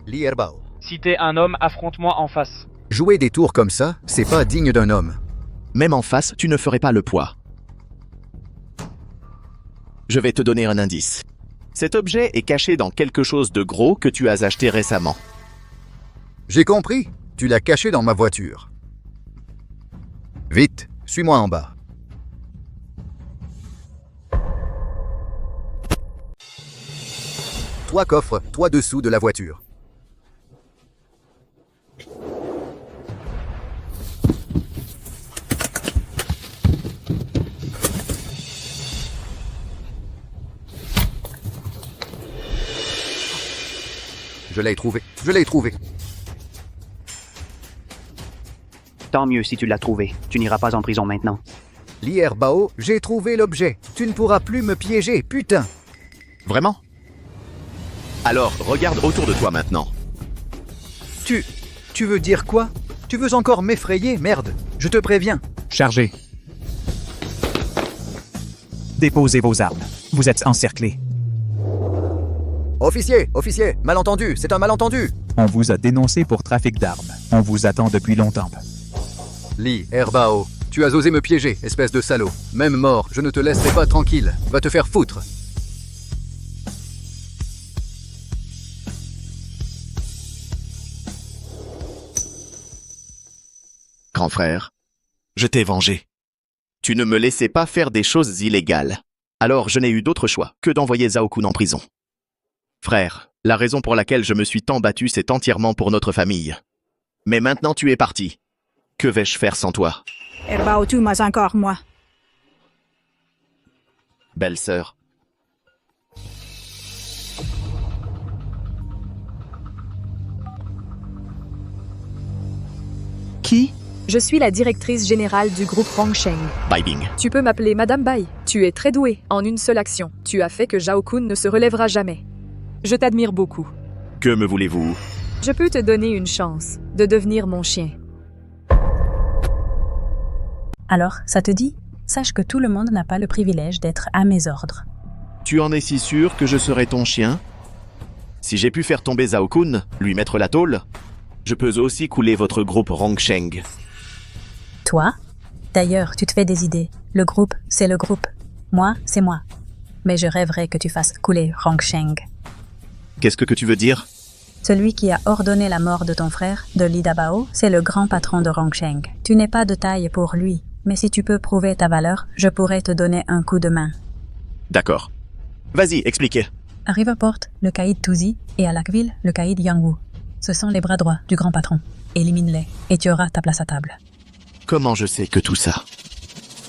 Speaker 8: Lee Herbao.
Speaker 17: Si t'es un homme, affronte-moi en face.
Speaker 8: Jouer des tours comme ça, c'est pas digne d'un homme.
Speaker 3: Même en face, tu ne ferais pas le poids. Je vais te donner un indice. Cet objet est caché dans quelque chose de gros que tu as acheté récemment.
Speaker 8: J'ai compris. Tu l'as caché dans ma voiture. Vite, suis-moi en bas. Trois coffres, 3 dessous de la voiture. Je l'ai trouvé. Je l'ai trouvé.
Speaker 19: Tant mieux si tu l'as trouvé. Tu n'iras pas en prison maintenant.
Speaker 8: Lee Herbao, j'ai trouvé l'objet. Tu ne pourras plus me piéger, putain.
Speaker 3: Vraiment? Alors, regarde autour de toi maintenant.
Speaker 8: Tu veux dire quoi? Tu veux encore m'effrayer, merde. Je te préviens.
Speaker 2: Chargez. Déposez vos armes. Vous êtes encerclés.
Speaker 8: Officier, malentendu, c'est un malentendu.
Speaker 2: On vous a dénoncé pour trafic d'armes. On vous attend depuis longtemps.
Speaker 8: Lee Herbao, tu as osé me piéger, espèce de salaud. Même mort, je ne te laisserai pas tranquille. Va te faire foutre.
Speaker 3: Grand frère, je t'ai vengé. Tu ne me laissais pas faire des choses illégales. Alors je n'ai eu d'autre choix que d'envoyer Zhao Kun en prison. Frère, la raison pour laquelle je me suis tant battu, c'est entièrement pour notre famille. Mais maintenant tu es parti. Que vais-je faire sans toi?
Speaker 7: Herbao, tu m'as encore, moi.
Speaker 3: Belle-sœur.
Speaker 9: Qui? Je suis la directrice générale du groupe Rongsheng.
Speaker 3: Bai Bing.
Speaker 9: Tu peux m'appeler Madame Bai. Tu es très douée. En une seule action, tu as fait que Zhao Kun ne se relèvera jamais. Je t'admire beaucoup.
Speaker 3: Que me voulez-vous?
Speaker 9: Je peux te donner une chance de devenir mon chien.
Speaker 10: Alors, ça te dit? Sache que tout le monde n'a pas le privilège d'être à mes ordres.
Speaker 3: Tu en es si sûr que je serai ton chien? Si j'ai pu faire tomber Zhao Kun, lui mettre la tôle, je peux aussi couler votre groupe Rongsheng.
Speaker 10: Toi? D'ailleurs, tu te fais des idées. Le groupe, c'est le groupe. Moi, c'est moi. Mais je rêverais que tu fasses couler Rongsheng.
Speaker 3: Qu'est-ce que tu veux dire?
Speaker 10: Celui qui a ordonné la mort de ton frère, de Lee Dabao, c'est le grand patron de Rongsheng. Tu n'es pas de taille pour lui, mais si tu peux prouver ta valeur, je pourrais te donner un coup de main.
Speaker 3: D'accord. Vas-y, expliquez.
Speaker 10: À Riverport, le caïd Tuzi, et à Lackville, le caïd Yangwu. Ce sont les bras droits du grand patron. Élimine-les, et tu auras ta place à table.
Speaker 3: Comment je sais que tout ça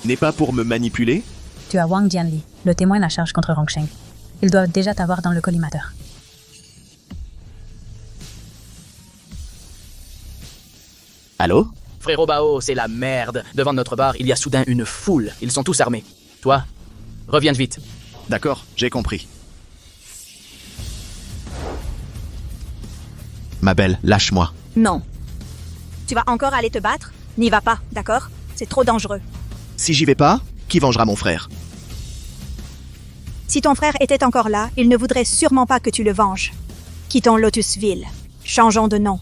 Speaker 3: n'est pas pour me manipuler?
Speaker 10: Tu as Wang Jianli, le témoin de la charge contre Rongsheng. Ils doivent déjà t'avoir dans le collimateur.
Speaker 3: Allô?
Speaker 6: Frérot Bao, c'est la merde. Devant notre bar, il y a soudain une foule. Ils sont tous armés. Toi, reviens vite.
Speaker 3: D'accord, j'ai compris. Ma belle, lâche-moi.
Speaker 7: Non. Tu vas encore aller te battre? N'y va pas, d'accord? C'est trop dangereux.
Speaker 3: Si j'y vais pas, qui vengera mon frère?
Speaker 7: Si ton frère était encore là, il ne voudrait sûrement pas que tu le venges. Quittons Lotusville. Changeons de nom.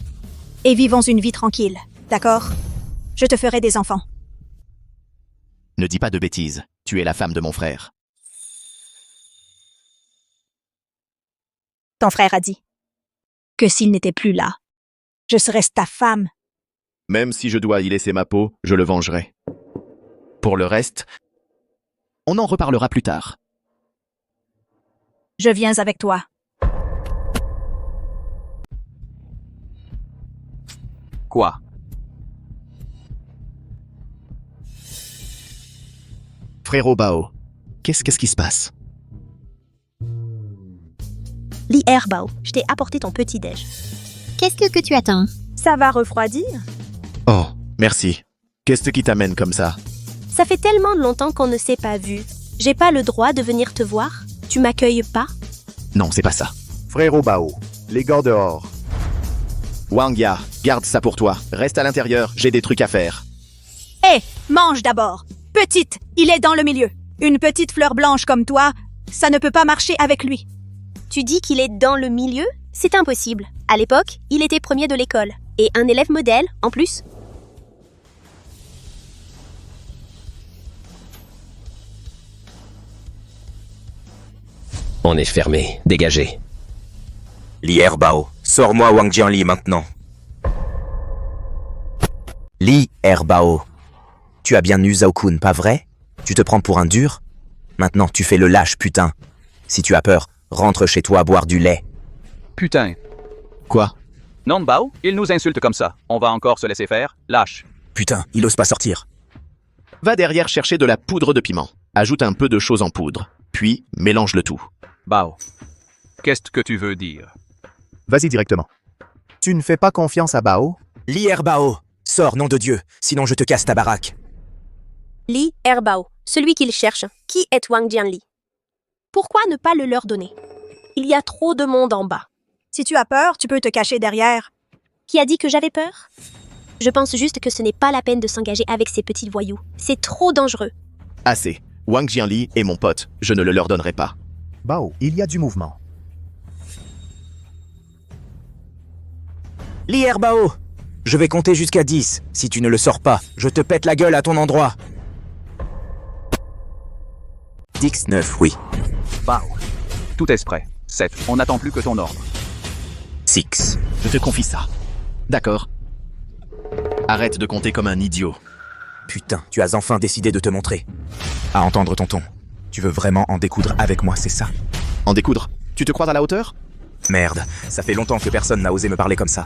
Speaker 7: Et vivons une vie tranquille, d'accord? Je te ferai des enfants.
Speaker 3: Ne dis pas de bêtises. Tu es la femme de mon frère.
Speaker 7: Ton frère a dit que s'il n'était plus là, je serais ta femme.
Speaker 3: Même si je dois y laisser ma peau, je le vengerai. Pour le reste, on en reparlera plus tard.
Speaker 7: Je viens avec toi.
Speaker 15: Quoi?
Speaker 3: Frérot Bao, qu'est-ce qui se passe?
Speaker 23: Lee Herbao, je t'ai apporté ton petit-déj. Qu'est-ce que tu attends?
Speaker 7: Ça va refroidir?
Speaker 3: Oh, merci. Qu'est-ce qui t'amène comme ça?
Speaker 23: Ça fait tellement longtemps qu'on ne s'est pas vu. J'ai pas le droit de venir te voir? Tu m'accueilles pas?
Speaker 3: Non, c'est pas ça.
Speaker 1: Frérot Bao, les gars dehors.
Speaker 3: Wang Ya, garde ça pour toi. Reste à l'intérieur, j'ai des trucs à faire.
Speaker 7: Hé, mange d'abord. Petite, il est dans le milieu. Une petite fleur blanche comme toi, ça ne peut pas marcher avec lui.
Speaker 23: Tu dis qu'il est dans le milieu? C'est impossible. À l'époque, il était premier de l'école. Et un élève modèle, en plus.
Speaker 13: On est fermé. Dégagez. Li Herbao, sors-moi Wang Jianli maintenant. Li Herbao, tu as bien eu Zhao Kun, pas vrai? Tu te prends pour un dur? Maintenant, tu fais le lâche, putain. Si tu as peur, rentre chez toi boire du lait.
Speaker 4: Putain.
Speaker 3: Quoi?
Speaker 15: Non, Bao, il nous insulte comme ça. On va encore se laisser faire? Lâche.
Speaker 13: Putain, il ose pas sortir.
Speaker 3: Va derrière chercher de la poudre de piment. Ajoute un peu de choses en poudre. Puis, mélange le tout.
Speaker 15: Bao, qu'est-ce que tu veux dire?
Speaker 1: Vas-y directement. Tu ne fais pas confiance à Bao?
Speaker 13: Li Herbao, sors, nom de Dieu, sinon je te casse ta baraque.
Speaker 23: Li Herbao, celui qu'il cherche. Qui est Wang Jianli? Pourquoi ne pas le leur donner? Il y a trop de monde en bas.
Speaker 7: Si tu as peur, tu peux te cacher derrière.
Speaker 23: Qui a dit que j'avais peur? Je pense juste que ce n'est pas la peine de s'engager avec ces petits voyous. C'est trop dangereux.
Speaker 3: Assez. Wang Jianli est mon pote. Je ne le leur donnerai pas.
Speaker 1: Bao, il y a du mouvement.
Speaker 13: Li Herbao, je vais compter jusqu'à 10. Si tu ne le sors pas, je te pète la gueule à ton endroit. Dix 9, oui.
Speaker 15: Bao, tout est prêt. 7, on n'attend plus que ton ordre.
Speaker 13: 6.
Speaker 3: Je te confie ça. D'accord. Arrête de compter comme un idiot.
Speaker 13: Putain, tu as enfin décidé de te montrer. À entendre ton ton. Tu veux vraiment en découdre avec moi, c'est ça?
Speaker 3: En découdre? Tu te crois à la hauteur?
Speaker 13: Merde, ça fait longtemps que personne n'a osé me parler comme ça.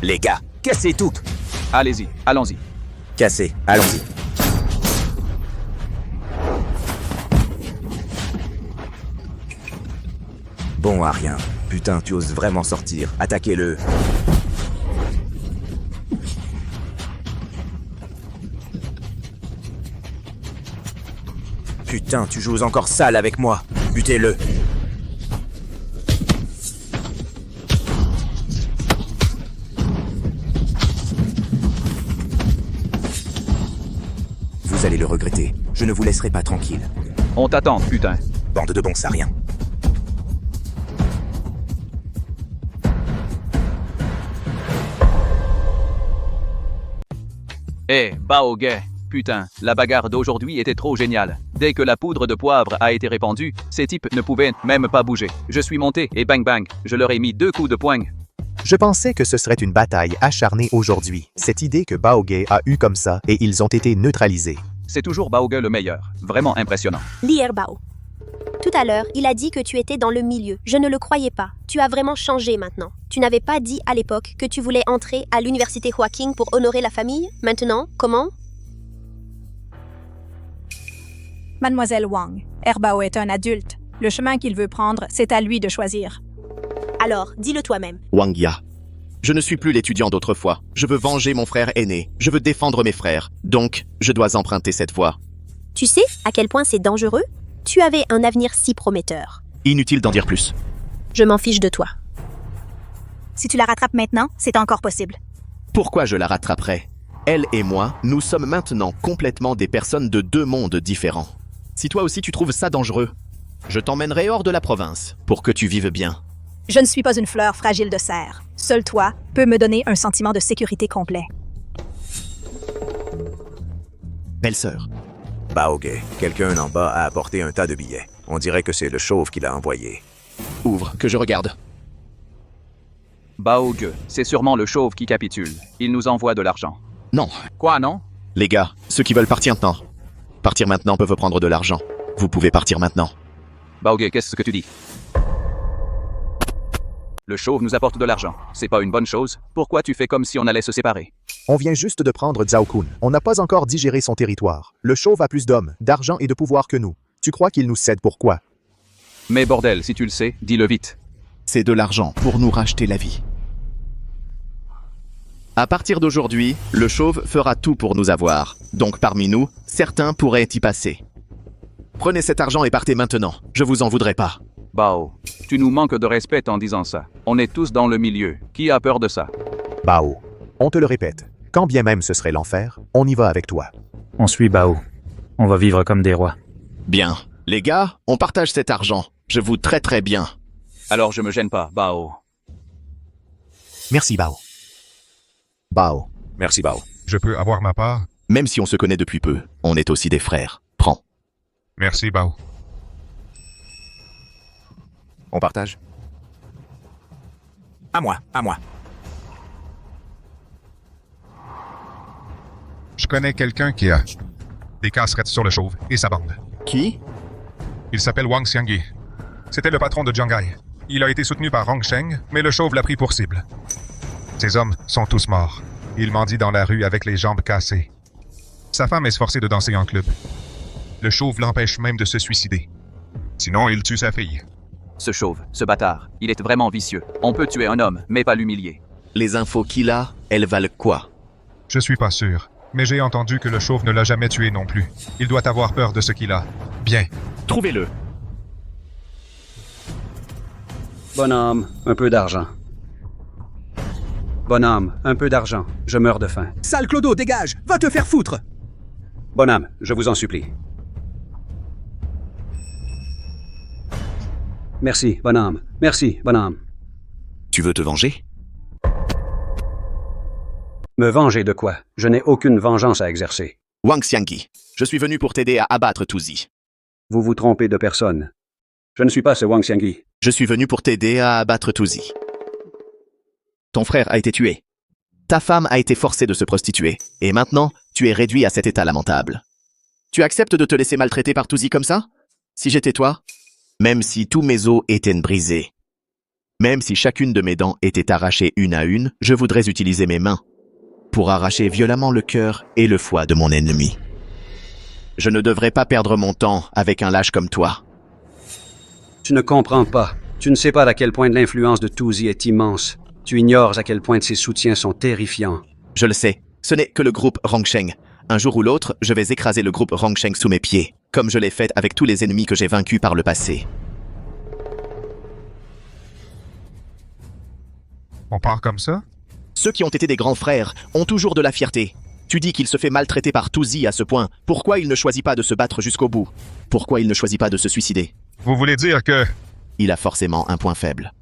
Speaker 13: Les gars, cassez tout!
Speaker 15: Allez-y, allons-y.
Speaker 13: Cassez, allons-y. Bon à rien. Putain, tu oses vraiment sortir. Attaquez-le. Putain, tu joues encore sale avec moi. Butez-le. Vous allez le regretter. Je ne vous laisserai pas tranquille.
Speaker 15: On t'attend, putain.
Speaker 13: Bande de bons sariens.
Speaker 15: Eh, Bao Gay, putain, la bagarre d'aujourd'hui était trop géniale. Dès que la poudre de poivre a été répandue, ces types ne pouvaient même pas bouger. Je suis monté et bang bang, je leur ai mis 2 coups de poing.
Speaker 1: Je pensais que ce serait une bataille acharnée aujourd'hui. Cette idée que Baoge a eue comme ça et ils ont été neutralisés.
Speaker 15: C'est toujours Bao Gay le meilleur. Vraiment impressionnant.
Speaker 23: Li Herbao. Tout à l'heure, il a dit que tu étais dans le milieu. Je ne le croyais pas. Tu as vraiment changé maintenant. Tu n'avais pas dit à l'époque que tu voulais entrer à l'université Huaqing pour honorer la famille. Maintenant, comment?
Speaker 7: Mademoiselle Wang, Herbao est un adulte. Le chemin qu'il veut prendre, c'est à lui de choisir.
Speaker 23: Alors, dis-le toi-même.
Speaker 3: Wang Ya. Je ne suis plus l'étudiant d'autrefois. Je veux venger mon frère aîné. Je veux défendre mes frères. Donc, je dois emprunter cette voie.
Speaker 23: Tu sais à quel point c'est dangereux? Tu avais un avenir si prometteur.
Speaker 3: Inutile d'en dire plus.
Speaker 23: Je m'en fiche de toi.
Speaker 7: Si tu la rattrapes maintenant, c'est encore possible.
Speaker 3: Pourquoi je la rattraperai? Elle et moi, nous sommes maintenant complètement des personnes de 2 mondes différents. Si toi aussi tu trouves ça dangereux, je t'emmènerai hors de la province pour que tu vives bien.
Speaker 7: Je ne suis pas une fleur fragile de serre. Seul toi peux me donner un sentiment de sécurité complet.
Speaker 3: Belle-sœur.
Speaker 13: Baoge, quelqu'un en bas a apporté un tas de billets. On dirait que c'est le chauve qui l'a envoyé.
Speaker 3: Ouvre, que je regarde.
Speaker 15: Bao Gay, c'est sûrement le chauve qui capitule. Il nous envoie de l'argent.
Speaker 3: Non.
Speaker 15: Quoi, non?
Speaker 3: Les gars, ceux qui veulent partir maintenant peuvent prendre de l'argent. Vous pouvez partir maintenant.
Speaker 15: Bao Gay, qu'est-ce que tu dis? Le chauve nous apporte de l'argent. C'est pas une bonne chose. Pourquoi tu fais comme si on allait se séparer?
Speaker 1: On vient juste de prendre Zhao Kun. On n'a pas encore digéré son territoire. Le chauve a plus d'hommes, d'argent et de pouvoir que nous. Tu crois qu'il nous cède pourquoi?
Speaker 15: Mais bordel, si tu le sais, dis-le vite.
Speaker 3: C'est de l'argent pour nous racheter la vie. À partir d'aujourd'hui, le chauve fera tout pour nous avoir. Donc parmi nous, certains pourraient y passer. Prenez cet argent et partez maintenant. Je vous en voudrais pas.
Speaker 15: Bao, tu nous manques de respect en disant ça. On est tous dans le milieu. Qui a peur de ça?
Speaker 1: Bao, on te le répète, quand bien même ce serait l'enfer, on y va avec toi.
Speaker 19: On suit Bao. On va vivre comme des rois.
Speaker 3: Bien. Les gars, on partage cet argent. Je vous traiterai bien.
Speaker 15: Alors je me gêne pas, Bao.
Speaker 1: Merci, Bao. Bao.
Speaker 12: Merci, Bao.
Speaker 16: Je peux avoir ma part?
Speaker 3: Même si on se connaît depuis peu, on est aussi des frères. Prends.
Speaker 16: Merci, Bao.
Speaker 12: On partage?
Speaker 13: À moi, à moi.
Speaker 16: Je connais quelqu'un qui a des casserettes sur le chauve et sa bande.
Speaker 3: Qui?
Speaker 16: Il s'appelle Wang Xiangyi. C'était le patron de Jiangai. Il a été soutenu par Rongsheng, mais le chauve l'a pris pour cible. Ses hommes sont tous morts. Il mendie dans la rue avec les jambes cassées. Sa femme est forcée de danser en club. Le chauve l'empêche même de se suicider. Sinon, il tue sa fille.
Speaker 15: Ce chauve, ce bâtard, il est vraiment vicieux. On peut tuer un homme, mais pas l'humilier.
Speaker 3: Les infos qu'il a, elles valent quoi?
Speaker 16: Je suis pas sûr, mais j'ai entendu que le chauve ne l'a jamais tué non plus. Il doit avoir peur de ce qu'il a. Bien.
Speaker 3: Trouvez-le.
Speaker 19: Bonhomme, un peu d'argent. Bonhomme, un peu d'argent. Je meurs de faim.
Speaker 11: Sale Clodo, dégage! Va te faire foutre!
Speaker 19: Bonhomme, je vous en supplie. Merci, bonhomme. Merci, bonhomme.
Speaker 3: Tu veux te venger?
Speaker 19: Me venger de quoi? Je n'ai aucune vengeance à exercer.
Speaker 3: Wang Xiangyi, je suis venu pour t'aider à abattre Tuzi.
Speaker 19: Vous vous trompez de personne. Je ne suis pas ce Wang Xiangyi.
Speaker 3: Je suis venu pour t'aider à abattre Tuzi. Ton frère a été tué. Ta femme a été forcée de se prostituer. Et maintenant, tu es réduit à cet état lamentable. Tu acceptes de te laisser maltraiter par Tuzi comme ça? Si j'étais toi, même si tous mes os étaient brisés, même si chacune de mes dents était arrachée une à une, je voudrais utiliser mes mains pour arracher violemment le cœur et le foie de mon ennemi. Je ne devrais pas perdre mon temps avec un lâche comme toi.
Speaker 19: Tu ne comprends pas. Tu ne sais pas à quel point l'influence de Tuzi est immense. Tu ignores à quel point ses soutiens sont terrifiants.
Speaker 3: Je le sais. Ce n'est que le groupe Rongsheng. Un jour ou l'autre, je vais écraser le groupe Rongsheng sous mes pieds, comme je l'ai fait avec tous les ennemis que j'ai vaincus par le passé.
Speaker 16: On part comme ça?
Speaker 3: Ceux qui ont été des grands frères ont toujours de la fierté. Tu dis qu'il se fait maltraiter par Tuzi à ce point. Pourquoi il ne choisit pas de se battre jusqu'au bout? Pourquoi il ne choisit pas de se suicider?
Speaker 16: Vous voulez dire que...
Speaker 3: Il a forcément un point faible.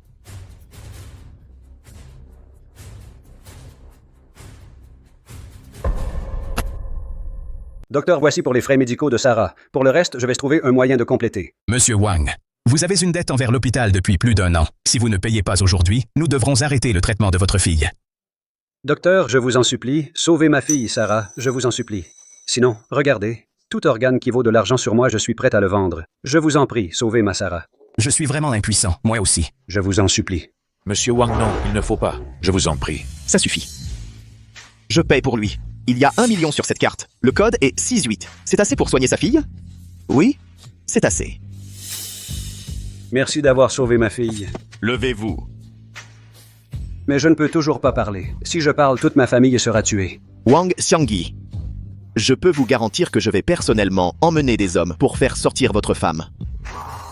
Speaker 19: Docteur, voici pour les frais médicaux de Sarah. Pour le reste, je vais trouver un moyen de compléter.
Speaker 11: Monsieur Wang, vous avez une dette envers l'hôpital depuis plus d'1 an. Si vous ne payez pas aujourd'hui, nous devrons arrêter le traitement de votre fille.
Speaker 19: Docteur, je vous en supplie, sauvez ma fille, Sarah, je vous en supplie. Sinon, regardez, tout organe qui vaut de l'argent sur moi, je suis prêt à le vendre. Je vous en prie, sauvez ma Sarah.
Speaker 11: Je suis vraiment impuissant, moi aussi.
Speaker 19: Je vous en supplie.
Speaker 12: Monsieur Wang, non, il ne faut pas. Je vous en prie.
Speaker 3: Ça suffit. Je paye pour lui. Il y a 1 million sur cette carte. Le code est 68. C'est assez pour soigner sa fille? Oui, c'est assez.
Speaker 19: Merci d'avoir sauvé ma fille.
Speaker 3: Levez-vous.
Speaker 19: Mais je ne peux toujours pas parler. Si je parle, toute ma famille sera tuée.
Speaker 3: Wang Xiangyi, je peux vous garantir que je vais personnellement emmener des hommes pour faire sortir votre femme.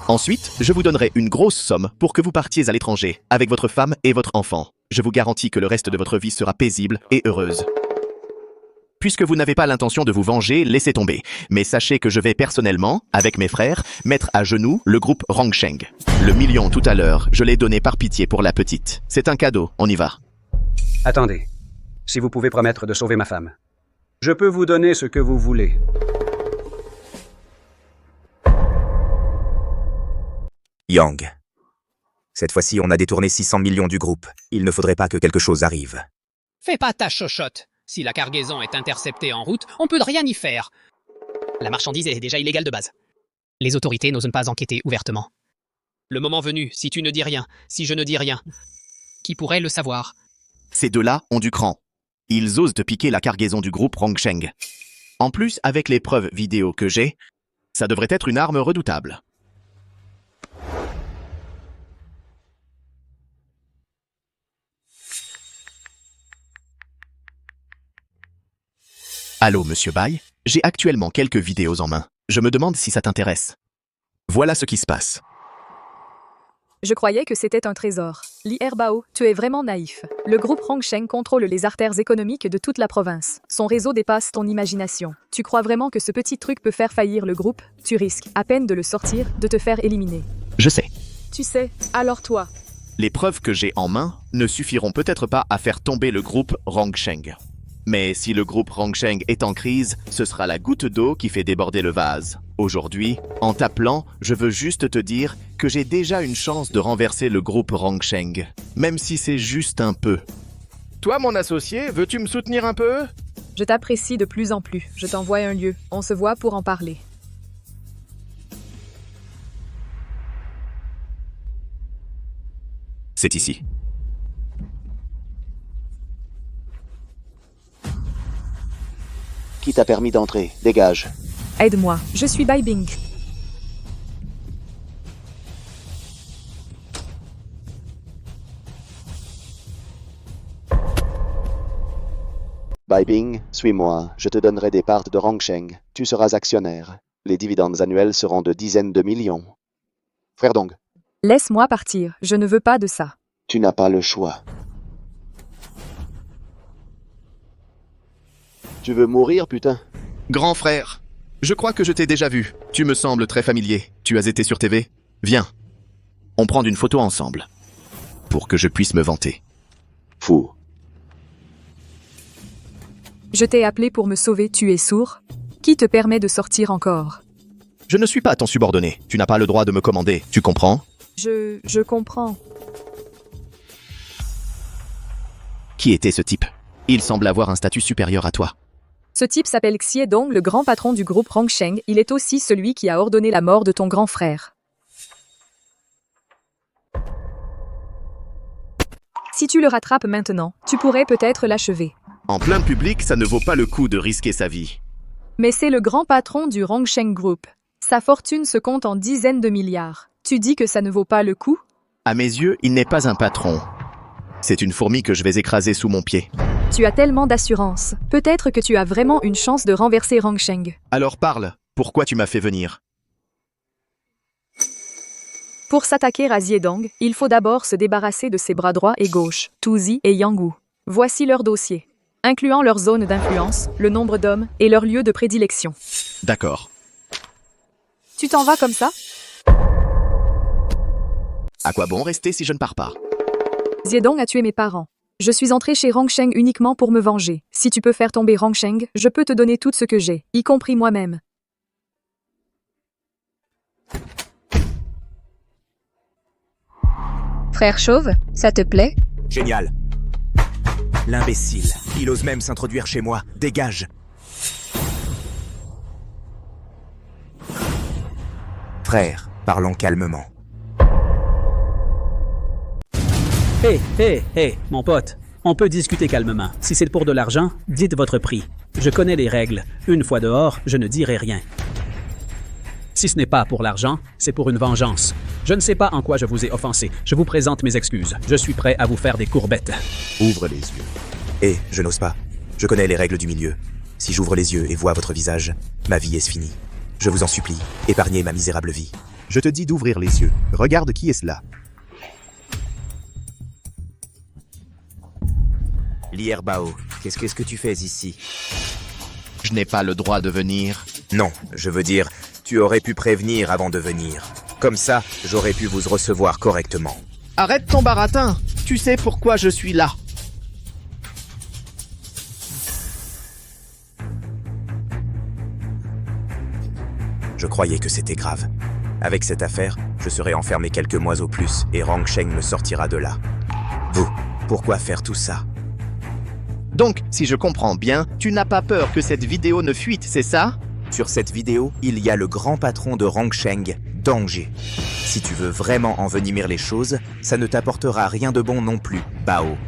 Speaker 3: Ensuite, je vous donnerai une grosse somme pour que vous partiez à l'étranger avec votre femme et votre enfant. Je vous garantis que le reste de votre vie sera paisible et heureuse. Puisque vous n'avez pas l'intention de vous venger, laissez tomber. Mais sachez que je vais personnellement, avec mes frères, mettre à genoux le groupe Rongsheng. Le million tout à l'heure, je l'ai donné par pitié pour la petite. C'est un cadeau, on y va.
Speaker 19: Attendez. Si vous pouvez promettre de sauver ma femme. Je peux vous donner ce que vous voulez.
Speaker 13: Yang. Cette fois-ci, on a détourné 600 millions du groupe. Il ne faudrait pas que quelque chose arrive.
Speaker 18: Fais pas ta chochotte. Si la cargaison est interceptée en route, on peut rien y faire. La marchandise est déjà illégale de base. Les autorités n'osent pas enquêter ouvertement. Le moment venu, si tu ne dis rien, si je ne dis rien, qui pourrait le savoir?
Speaker 3: Ces deux-là ont du cran. Ils osent te piquer la cargaison du groupe Rongsheng. En plus, avec les preuves vidéo que j'ai, ça devrait être une arme redoutable. Allô, Monsieur Bai, j'ai actuellement quelques vidéos en main. Je me demande si ça t'intéresse. Voilà ce qui se passe.
Speaker 9: Je croyais que c'était un trésor. Li Erbao, tu es vraiment naïf. Le groupe Rongsheng contrôle les artères économiques de toute la province. Son réseau dépasse ton imagination. Tu crois vraiment que ce petit truc peut faire faillir le groupe? Tu risques, à peine de le sortir, de te faire éliminer.
Speaker 3: Je sais.
Speaker 9: Tu sais, alors toi.
Speaker 3: Les preuves que j'ai en main ne suffiront peut-être pas à faire tomber le groupe Rongsheng. Mais si le groupe Rongsheng est en crise, ce sera la goutte d'eau qui fait déborder le vase. Aujourd'hui, en t'appelant, je veux juste te dire que j'ai déjà une chance de renverser le groupe Rongsheng, même si c'est juste un peu. Toi, mon associé, veux-tu me soutenir un peu?
Speaker 9: Je t'apprécie de plus en plus. Je t'envoie un lieu. On se voit pour en parler.
Speaker 3: C'est ici.
Speaker 20: Qui t'a permis d'entrer? Dégage.
Speaker 9: Aide-moi, je suis Bai Bing.
Speaker 20: Bai Bing, suis-moi, je te donnerai des parts de Rongsheng. Tu seras actionnaire. Les dividendes annuels seront de dizaines de millions. Frère Dong.
Speaker 9: Laisse-moi partir, je ne veux pas de ça.
Speaker 20: Tu n'as pas le choix. Tu veux mourir, putain?
Speaker 3: Grand frère, je crois que je t'ai déjà vu. Tu me sembles très familier. Tu as été sur TV? Viens. On prend une photo ensemble. Pour que je puisse me vanter.
Speaker 20: Fou.
Speaker 9: Je t'ai appelé pour me sauver, tu es sourd? Qui te permet de sortir encore?
Speaker 3: Je ne suis pas ton subordonné. Tu n'as pas le droit de me commander. Tu comprends?
Speaker 9: Je comprends.
Speaker 3: Qui était ce type? Il semble avoir un statut supérieur à toi.
Speaker 9: Ce type s'appelle Xie Dong, le grand patron du groupe Rongsheng. Il est aussi celui qui a ordonné la mort de ton grand frère. Si tu le rattrapes maintenant, tu pourrais peut-être l'achever.
Speaker 3: En plein public, ça ne vaut pas le coup de risquer sa vie.
Speaker 9: Mais c'est le grand patron du Rongsheng Group. Sa fortune se compte en dizaines de milliards. Tu dis que ça ne vaut pas le coup?
Speaker 3: À mes yeux, il n'est pas un patron. C'est une fourmi que je vais écraser sous mon pied.
Speaker 9: Tu as tellement d'assurance. Peut-être que tu as vraiment une chance de renverser Rongsheng.
Speaker 3: Alors parle. Pourquoi tu m'as fait venir?
Speaker 9: Pour s'attaquer à Xiedong, il faut d'abord se débarrasser de ses bras droits et gauches, Tuzi et Yanggu. Voici leur dossier, incluant leur zone d'influence, le nombre d'hommes et leur lieu de prédilection.
Speaker 3: D'accord.
Speaker 9: Tu t'en vas comme ça?
Speaker 3: À quoi bon rester si je ne pars pas?
Speaker 9: Xiedong a tué mes parents. Je suis entré chez Rongsheng uniquement pour me venger. Si tu peux faire tomber Rongsheng, je peux te donner tout ce que j'ai, y compris moi-même.
Speaker 21: Frère Chauve, ça te plaît?
Speaker 13: Génial. L'imbécile. Il ose même s'introduire chez moi. Dégage. Frère, parlons calmement.
Speaker 18: Hé, mon pote. On peut discuter calmement. Si c'est pour de l'argent, dites votre prix. Je connais les règles. Une fois dehors, je ne dirai rien. Si ce n'est pas pour l'argent, c'est pour une vengeance. Je ne sais pas en quoi je vous ai offensé. Je vous présente mes excuses. Je suis prêt à vous faire des courbettes.
Speaker 13: Ouvre les yeux. Hé, je n'ose pas. Je connais les règles du milieu. Si j'ouvre les yeux et vois votre visage, ma vie est finie. Je vous en supplie, épargnez ma misérable vie.
Speaker 1: Je te dis d'ouvrir les yeux. Regarde qui est cela.
Speaker 13: Li Erbao, qu'est-ce que tu fais ici?
Speaker 3: Je n'ai pas le droit de venir.
Speaker 13: Non, je veux dire, tu aurais pu prévenir avant de venir. Comme ça, j'aurais pu vous recevoir correctement.
Speaker 3: Arrête ton baratin. Tu sais pourquoi je suis là.
Speaker 13: Je croyais que c'était grave. Avec cette affaire, je serai enfermé quelques mois au plus et Rongsheng me sortira de là. Vous, pourquoi faire tout ça?
Speaker 3: Donc, si je comprends bien, tu n'as pas peur que cette vidéo ne fuite, c'est ça?
Speaker 13: Sur cette vidéo, il y a le grand patron de Rongsheng, Dong. Si tu veux vraiment envenimer les choses, ça ne t'apportera rien de bon non plus, Bao.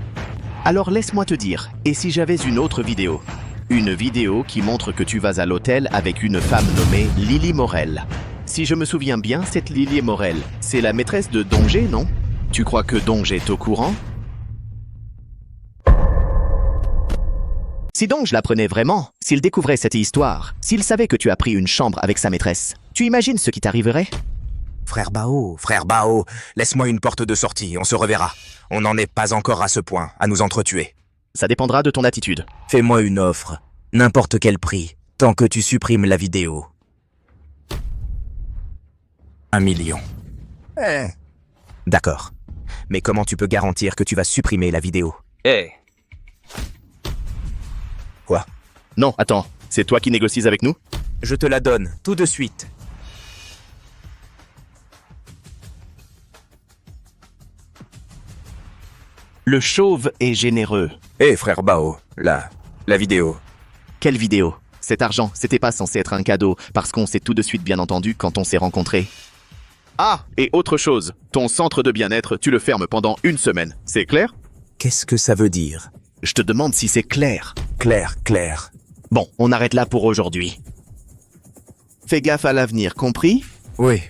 Speaker 3: Alors laisse-moi te dire, et si j'avais une autre vidéo? Une vidéo qui montre que tu vas à l'hôtel avec une femme nommée Lily Morel. Si je me souviens bien, cette Lily Morel, c'est la maîtresse de Dong, non? Tu crois que Dong est au courant? Si Dong l'apprenait vraiment, s'il découvrait cette histoire, s'il savait que tu as pris une chambre avec sa maîtresse, tu imagines ce qui t'arriverait?
Speaker 13: frère Bao, laisse-moi une porte de sortie, on se reverra. On n'en est pas encore à ce point, à nous entretuer.
Speaker 3: Ça dépendra de ton attitude.
Speaker 13: Fais-moi une offre, n'importe quel prix, tant que tu supprimes la vidéo. 1 million. D'accord. Mais comment tu peux garantir que tu vas supprimer la vidéo? Quoi?
Speaker 3: Non, attends, c'est toi qui négocies avec nous?
Speaker 13: Je te la donne, tout de suite.
Speaker 3: Le chauve est généreux.
Speaker 13: Frère Bao, la vidéo.
Speaker 3: Quelle vidéo? Cet argent, c'était pas censé être un cadeau, parce qu'on s'est tout de suite bien entendu quand on s'est rencontrés. Ah, et autre chose, ton centre de bien-être, tu le fermes pendant 1 semaine, c'est clair?
Speaker 13: Qu'est-ce que ça veut dire?
Speaker 3: Je te demande si c'est clair.
Speaker 13: Clair.
Speaker 3: Bon, on arrête là pour aujourd'hui. Fais gaffe à l'avenir, compris?
Speaker 13: Oui.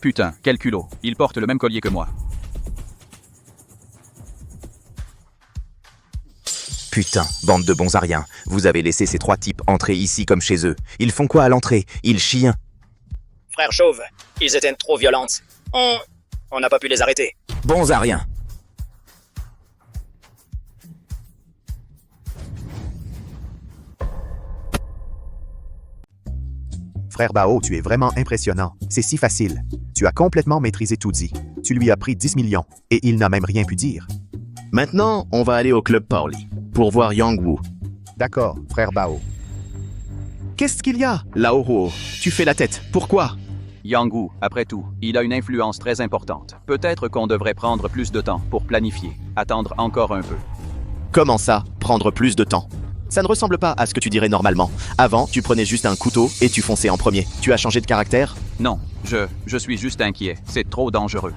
Speaker 15: Putain, quel culot. Il porte le même collier que moi.
Speaker 13: Putain, bande de bons à rien. Vous avez laissé ces 3 types entrer ici comme chez eux. Ils font quoi à l'entrée? Ils chient.
Speaker 18: Frère Chauve, ils étaient trop violentes. On n'a pas pu les arrêter.
Speaker 13: Bons à rien.
Speaker 1: Frère Bao, tu es vraiment impressionnant. C'est si facile. Tu as complètement maîtrisé tout dit. Tu lui as pris 10 millions, et il n'a même rien pu dire.
Speaker 3: Maintenant, on va aller au Club Paoli, pour voir Yang Wu.
Speaker 1: D'accord, frère Bao.
Speaker 3: Qu'est-ce qu'il y a, Lao, tu fais la tête, pourquoi?
Speaker 15: Yang Wu, après tout, il a une influence très importante. Peut-être qu'on devrait prendre plus de temps pour planifier, attendre encore un peu.
Speaker 3: Comment ça, prendre plus de temps? Ça ne ressemble pas à ce que tu dirais normalement. Avant, tu prenais juste un couteau et tu fonçais en premier. Tu as changé de caractère?
Speaker 15: Non, je suis juste inquiet. C'est trop dangereux.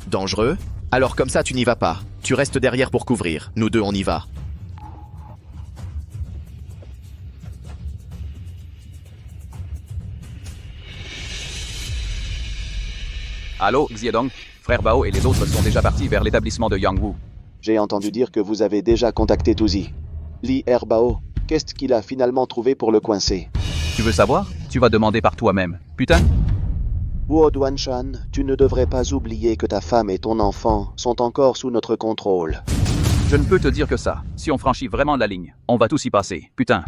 Speaker 3: Dangereux? Alors comme ça, tu n'y vas pas. Tu restes derrière pour couvrir. Nous deux, on y va.
Speaker 15: Allô, Xiedong? Frère Bao et les autres sont déjà partis vers l'établissement de Yang Wu.
Speaker 20: J'ai entendu dire que vous avez déjà contacté Tuzi. Li Erbao, qu'est-ce qu'il a finalement trouvé pour le coincer?
Speaker 15: Tu veux savoir? Tu vas demander par toi-même. Putain!
Speaker 20: Wu Duanshan, tu ne devrais pas oublier que ta femme et ton enfant sont encore sous notre contrôle.
Speaker 15: Je ne peux te dire que ça. Si on franchit vraiment la ligne, on va tous y passer. Putain!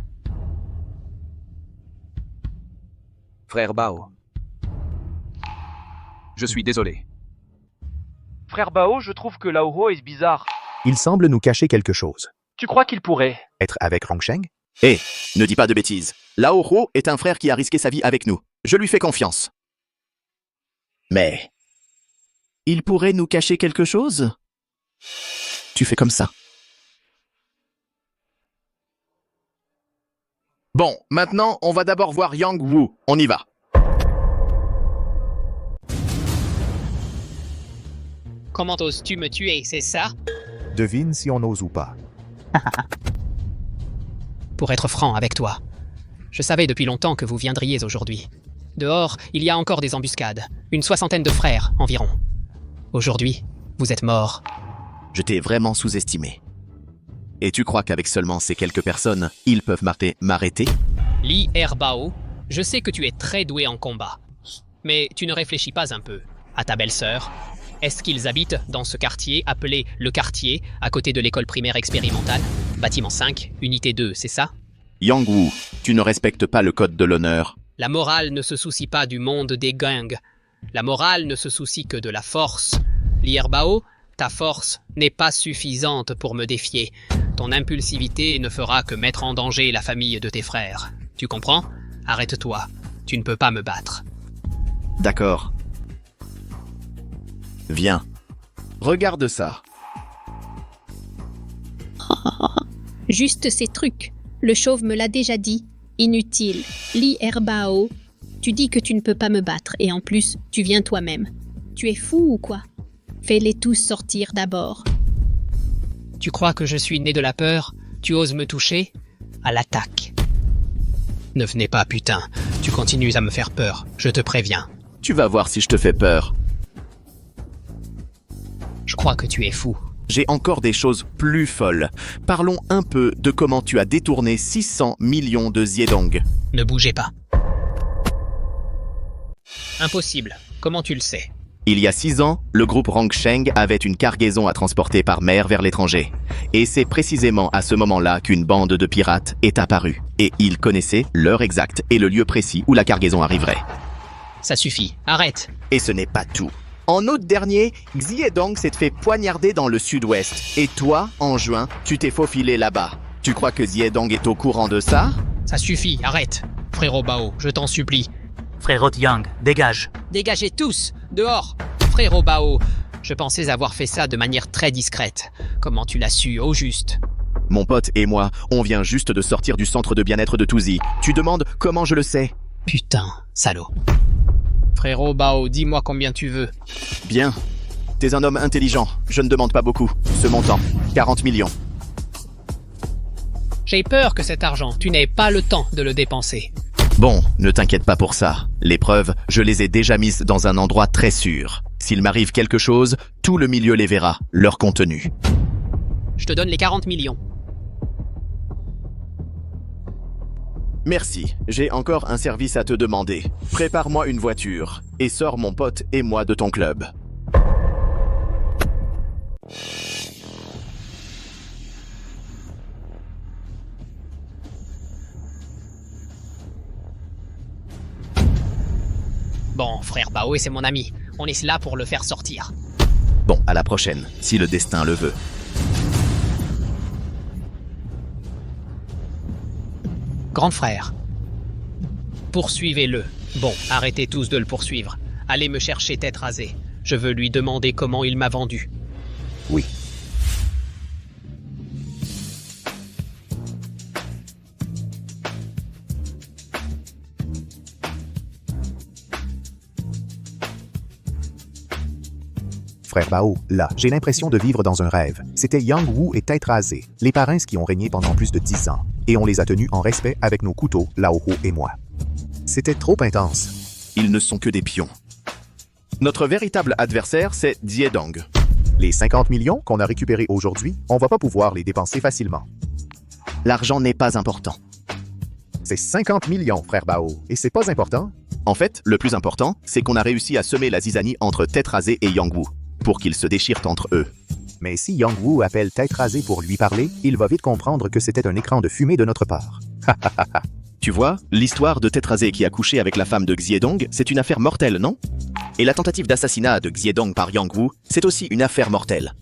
Speaker 15: Frère Bao. Je suis désolé.
Speaker 17: Frère Bao, je trouve que Lao est bizarre.
Speaker 1: Il semble nous cacher quelque chose.
Speaker 17: Tu crois qu'il pourrait
Speaker 1: Être avec Rongsheng?
Speaker 3: Ne dis pas de bêtises. Lao Ho est un frère qui a risqué sa vie avec nous. Je lui fais confiance. Mais... il pourrait nous cacher quelque chose? Tu fais comme ça. Bon, maintenant, on va d'abord voir Yang Wu. On y va.
Speaker 18: Comment oses-tu me tuer, c'est ça?
Speaker 1: Devine si on ose ou pas.
Speaker 18: Pour être franc avec toi, je savais depuis longtemps que vous viendriez aujourd'hui. Dehors, il y a encore des embuscades, une 60aine de frères environ. Aujourd'hui, vous êtes morts.
Speaker 3: Je t'ai vraiment sous-estimé. Et tu crois qu'avec seulement ces quelques personnes, ils peuvent m'arrêter?
Speaker 18: Li Erbao, je sais que tu es très doué en combat. Mais tu ne réfléchis pas un peu à ta belle-sœur? Est-ce qu'ils habitent dans ce quartier appelé le quartier, à côté de l'école primaire expérimentale? Bâtiment 5, unité 2, c'est ça?
Speaker 3: Yang Wu, tu ne respectes pas le code de l'honneur.
Speaker 18: La morale ne se soucie pas du monde des gangs. La morale ne se soucie que de la force. Li Erbao, ta force n'est pas suffisante pour me défier. Ton impulsivité ne fera que mettre en danger la famille de tes frères. Tu comprends? Arrête-toi. Tu ne peux pas me battre.
Speaker 3: D'accord. Viens. Regarde ça.
Speaker 21: Juste ces trucs. Le chauve me l'a déjà dit. Inutile. Li Erbao. Tu dis que tu ne peux pas me battre et en plus, tu viens toi-même. Tu es fou ou quoi? Fais-les tous sortir d'abord.
Speaker 18: Tu crois que je suis né de la peur? Tu oses me toucher? À l'attaque. Ne venez pas, putain. Tu continues à me faire peur. Je te préviens.
Speaker 3: Tu vas voir si je te fais peur.
Speaker 18: Je crois que tu es fou.
Speaker 3: J'ai encore des choses plus folles. Parlons un peu de comment tu as détourné 600 millions de Xiedong.
Speaker 18: Ne bougez pas. Impossible. Comment tu le sais?
Speaker 3: Il y a 6 ans, le groupe Rongsheng avait une cargaison à transporter par mer vers l'étranger. Et c'est précisément à ce moment-là qu'une bande de pirates est apparue. Et ils connaissaient l'heure exacte et le lieu précis où la cargaison arriverait.
Speaker 18: Ça suffit. Arrête.
Speaker 3: Et ce n'est pas tout. En août dernier, Xiedong s'est fait poignarder dans le sud-ouest. Et toi, en juin, tu t'es faufilé là-bas. Tu crois que Xiedong est au courant de ça?
Speaker 18: Ça suffit. Arrête. Frérot Bao, je t'en supplie.
Speaker 6: Frérot Yang, dégage.
Speaker 18: Dégagez tous. Dehors. Frérot Bao, je pensais avoir fait ça de manière très discrète. Comment tu l'as su, au juste?
Speaker 3: Mon pote et moi, on vient juste de sortir du centre de bien-être de Touzi. Tu demandes comment je le sais?
Speaker 18: Putain, salaud. Frérot Bao, dis-moi combien tu veux.
Speaker 3: Bien. T'es un homme intelligent. Je ne demande pas beaucoup. Ce montant, 40 millions.
Speaker 18: J'ai peur que cet argent, tu n'aies pas le temps de le dépenser.
Speaker 3: Bon, ne t'inquiète pas pour ça. Les preuves, je les ai déjà mises dans un endroit très sûr. S'il m'arrive quelque chose, tout le milieu les verra, leur contenu.
Speaker 18: Je te donne les 40 millions.
Speaker 3: Merci, j'ai encore un service à te demander. Prépare-moi une voiture et sors mon pote et moi de ton club.
Speaker 18: Bon, frère Bao, c'est mon ami. On est là pour le faire sortir.
Speaker 3: Bon, à la prochaine, si le destin le veut.
Speaker 18: Grand frère. Poursuivez-le. Bon, arrêtez tous de le poursuivre. Allez me chercher tête rasée. Je veux lui demander comment il m'a vendu.
Speaker 1: Oui. Frère Bao, là, j'ai l'impression de vivre dans un rêve. C'était Yang Wu et Tête Rasée, les parrains qui ont régné pendant plus de 10 ans. Et on les a tenus en respect avec nos couteaux, Lao Ho et moi. C'était trop intense.
Speaker 3: Ils ne sont que des pions. Notre véritable adversaire, c'est Xiedong.
Speaker 1: Les 50 millions qu'on a récupérés aujourd'hui, on va pas pouvoir les dépenser facilement.
Speaker 3: L'argent n'est pas important.
Speaker 1: C'est 50 millions, frère Bao, et c'est pas important?
Speaker 3: En fait, le plus important, c'est qu'on a réussi à semer la zizanie entre Tête Rasée et Yang Wu, pour qu'ils se déchirent entre eux.
Speaker 1: Mais si Yang Wu appelle Tête Rasée pour lui parler, il va vite comprendre que c'était un écran de fumée de notre part.
Speaker 3: Tu vois, l'histoire de Tête Rasée qui a couché avec la femme de Xiedong, c'est une affaire mortelle, non? Et la tentative d'assassinat de Xiedong par Yang Wu, c'est aussi une affaire mortelle.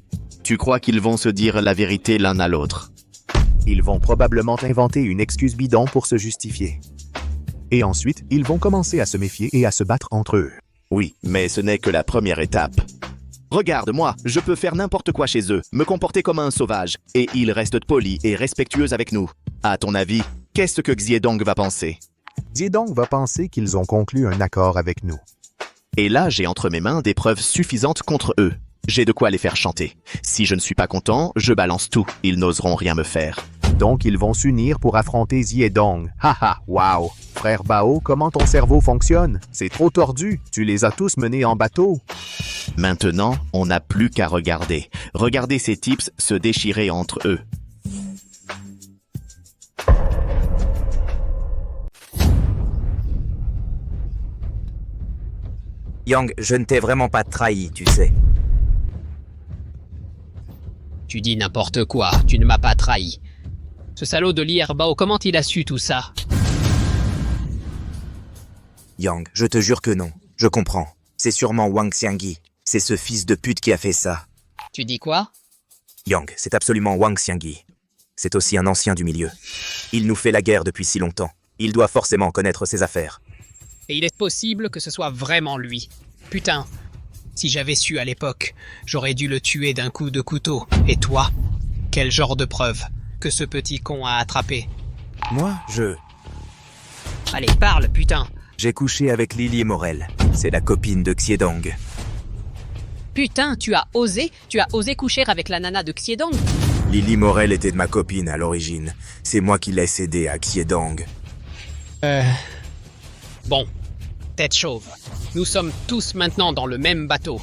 Speaker 3: Tu crois qu'ils vont se dire la vérité l'un à l'autre?
Speaker 1: Ils vont probablement inventer une excuse bidon pour se justifier. Et ensuite, ils vont commencer à se méfier et à se battre entre eux.
Speaker 3: Oui, mais ce n'est que la première étape. Regarde-moi, je peux faire n'importe quoi chez eux, me comporter comme un sauvage, et ils restent polis et respectueux avec nous. À ton avis, qu'est-ce que Xiedong va penser?
Speaker 1: Xiedong va penser qu'ils ont conclu un accord avec nous.
Speaker 3: Et là, j'ai entre mes mains des preuves suffisantes contre eux. J'ai de quoi les faire chanter. Si je ne suis pas content, je balance tout. Ils n'oseront rien me faire.
Speaker 1: Donc ils vont s'unir pour affronter Xiedong. Haha, wow! Frère Bao, comment ton cerveau fonctionne? C'est trop tordu. Tu les as tous menés en bateau.
Speaker 3: Maintenant, on n'a plus qu'à regarder. Regardez ces types se déchirer entre eux.
Speaker 13: Yang, je ne t'ai vraiment pas trahi, tu sais.
Speaker 18: Tu dis n'importe quoi, tu ne m'as pas trahi. Ce salaud de Li Bao, comment il a su tout ça?
Speaker 13: Yang, je te jure que non. Je comprends. C'est sûrement Wang Xiangyi. C'est ce fils de pute qui a fait ça.
Speaker 18: Tu dis quoi?
Speaker 13: Yang, c'est absolument Wang Xiangyi. C'est aussi un ancien du milieu. Il nous fait la guerre depuis si longtemps. Il doit forcément connaître ses affaires.
Speaker 18: Et il est possible que ce soit vraiment lui. Putain, si j'avais su à l'époque, j'aurais dû le tuer d'un coup de couteau. Et toi? Quel genre de preuve que ce petit con a attrapé?
Speaker 13: Moi,
Speaker 18: Allez, parle, putain!
Speaker 13: J'ai couché avec Lily Morel. C'est la copine de Xiedong.
Speaker 18: Putain, tu as osé coucher avec la nana de Xiedong?
Speaker 13: Lily Morel était de ma copine à l'origine. C'est moi qui l'ai cédée à Xiedong.
Speaker 18: Bon, tête chauve. Nous sommes tous maintenant dans le même bateau.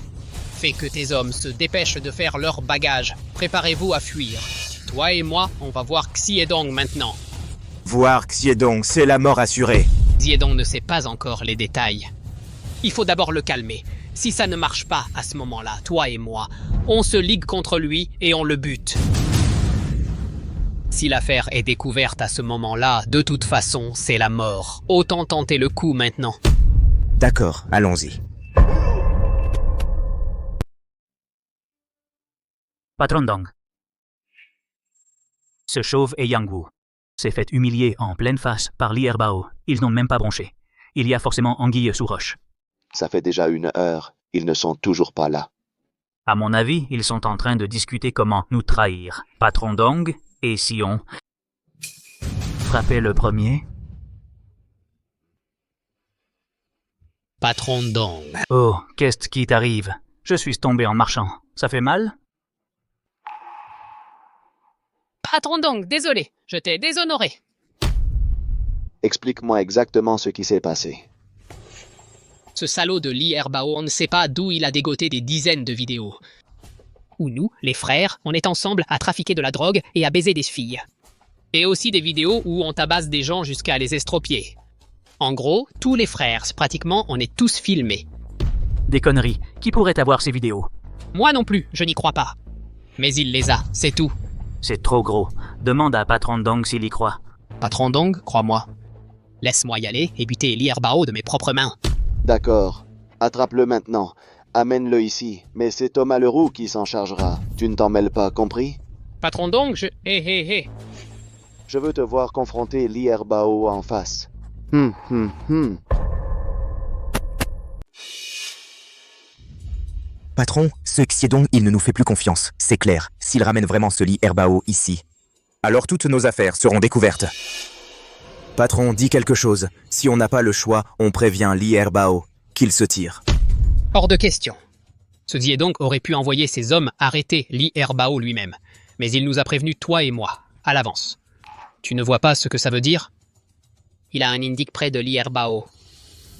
Speaker 18: Fais que tes hommes se dépêchent de faire leur bagage. Préparez-vous à fuir. Toi et moi, on va voir Xiedong maintenant.
Speaker 13: Voir Xiedong, c'est la mort assurée.
Speaker 18: Xiedong ne sait pas encore les détails. Il faut d'abord le calmer. Si ça ne marche pas à ce moment-là, toi et moi, on se ligue contre lui et on le bute. Si l'affaire est découverte à ce moment-là, de toute façon, c'est la mort. Autant tenter le coup maintenant.
Speaker 13: D'accord, allons-y.
Speaker 2: Patron Dong. Ce chauve est Yang Wu. S'est fait humilier en pleine face par Li Erbao. Ils n'ont même pas bronché. Il y a forcément anguille sous roche.
Speaker 20: Ça fait déjà 1 heure. Ils ne sont toujours pas là.
Speaker 2: À mon avis, ils sont en train de discuter comment nous trahir. Patron Dong et Sion. Frapper le premier.
Speaker 18: Patron Dong.
Speaker 2: Oh, qu'est-ce qui t'arrive? Je suis tombé en marchant. Ça fait mal?
Speaker 18: Patron Dong, désolé, je t'ai déshonoré.
Speaker 20: Explique-moi exactement ce qui s'est passé.
Speaker 18: Ce salaud de Li Erbao, on ne sait pas d'où il a dégoté des dizaines de vidéos. Où nous, les frères, on est ensemble à trafiquer de la drogue et à baiser des filles. Et aussi des vidéos où on tabasse des gens jusqu'à les estropier. En gros, tous les frères, pratiquement, on est tous filmés.
Speaker 2: Des conneries. Qui pourrait avoir ces vidéos?
Speaker 18: Moi non plus, je n'y crois pas. Mais il les a, c'est tout.
Speaker 2: C'est trop gros. Demande à Patron Dong s'il y croit.
Speaker 18: Patron Dong, crois-moi. Laisse-moi y aller et buter Li Erbao de mes propres mains.
Speaker 20: D'accord. Attrape-le maintenant. Amène-le ici. Mais c'est Thomas Leroux qui s'en chargera. Tu ne t'en mêles pas, compris?
Speaker 18: Patron Dong, hé.
Speaker 20: Je veux te voir confronter Li Erbao en face.
Speaker 13: Patron, ce Xiedong, il ne nous fait plus confiance. C'est clair. S'il ramène vraiment ce Li Erbao ici, alors toutes nos affaires seront découvertes. Patron, dis quelque chose. Si on n'a pas le choix, on prévient Li Erbao qu'il se tire.
Speaker 18: Hors de question. Ce Xiedong aurait pu envoyer ses hommes arrêter Li Erbao lui-même. Mais il nous a prévenus, toi et moi, à l'avance. Tu ne vois pas ce que ça veut dire? Il a un indique près de Li Erbao.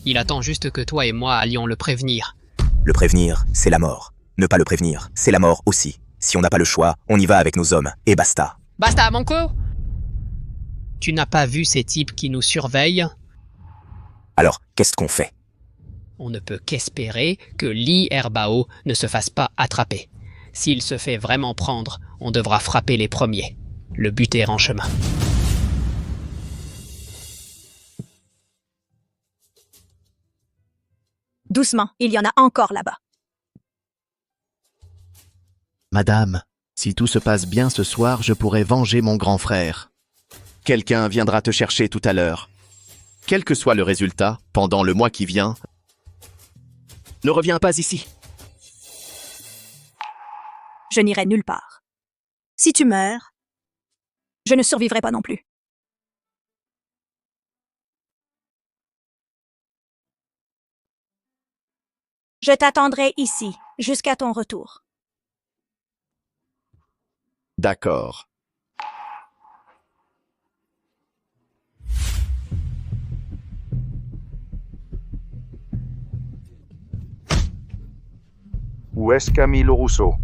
Speaker 18: Il attend juste que toi et moi allions le prévenir.
Speaker 13: Le prévenir, c'est la mort. Ne pas le prévenir, c'est la mort aussi. Si on n'a pas le choix, on y va avec nos hommes, et basta.
Speaker 18: Basta, Manco! Tu n'as pas vu ces types qui nous surveillent?
Speaker 13: Alors, qu'est-ce qu'on fait?
Speaker 18: On ne peut qu'espérer que Li Erbao ne se fasse pas attraper. S'il se fait vraiment prendre, on devra frapper les premiers. Le buter en chemin.
Speaker 7: Doucement, il y en a encore là-bas.
Speaker 3: Madame, si tout se passe bien ce soir, je pourrai venger mon grand frère. Quelqu'un viendra te chercher tout à l'heure. Quel que soit le résultat, pendant le mois qui vient, ne reviens pas ici.
Speaker 7: Je n'irai nulle part. Si tu meurs, je ne survivrai pas non plus. Je t'attendrai ici, jusqu'à ton retour.
Speaker 3: D'accord.
Speaker 5: Où est Camille Rousseau?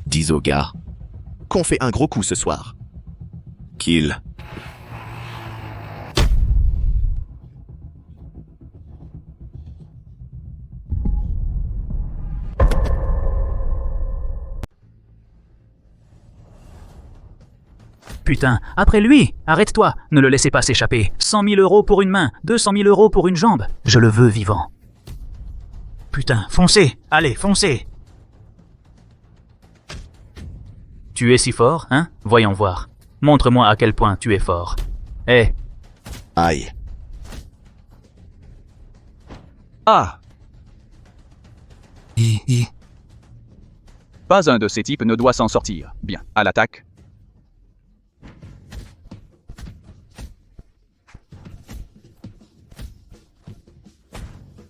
Speaker 3: Dis au gars qu'on fait un gros coup ce soir. Kill.
Speaker 2: Putain, après lui! Arrête-toi! Ne le laissez pas s'échapper. 100 000 € pour une main, 200 000 € pour une jambe. Je le veux vivant. Putain, foncez! Allez, foncez! Tu es si fort, hein? Voyons voir. Montre-moi à quel point tu es fort. Eh!
Speaker 3: Aïe.
Speaker 11: Ah! Pas un de ces types ne doit s'en sortir. Bien, à l'attaque.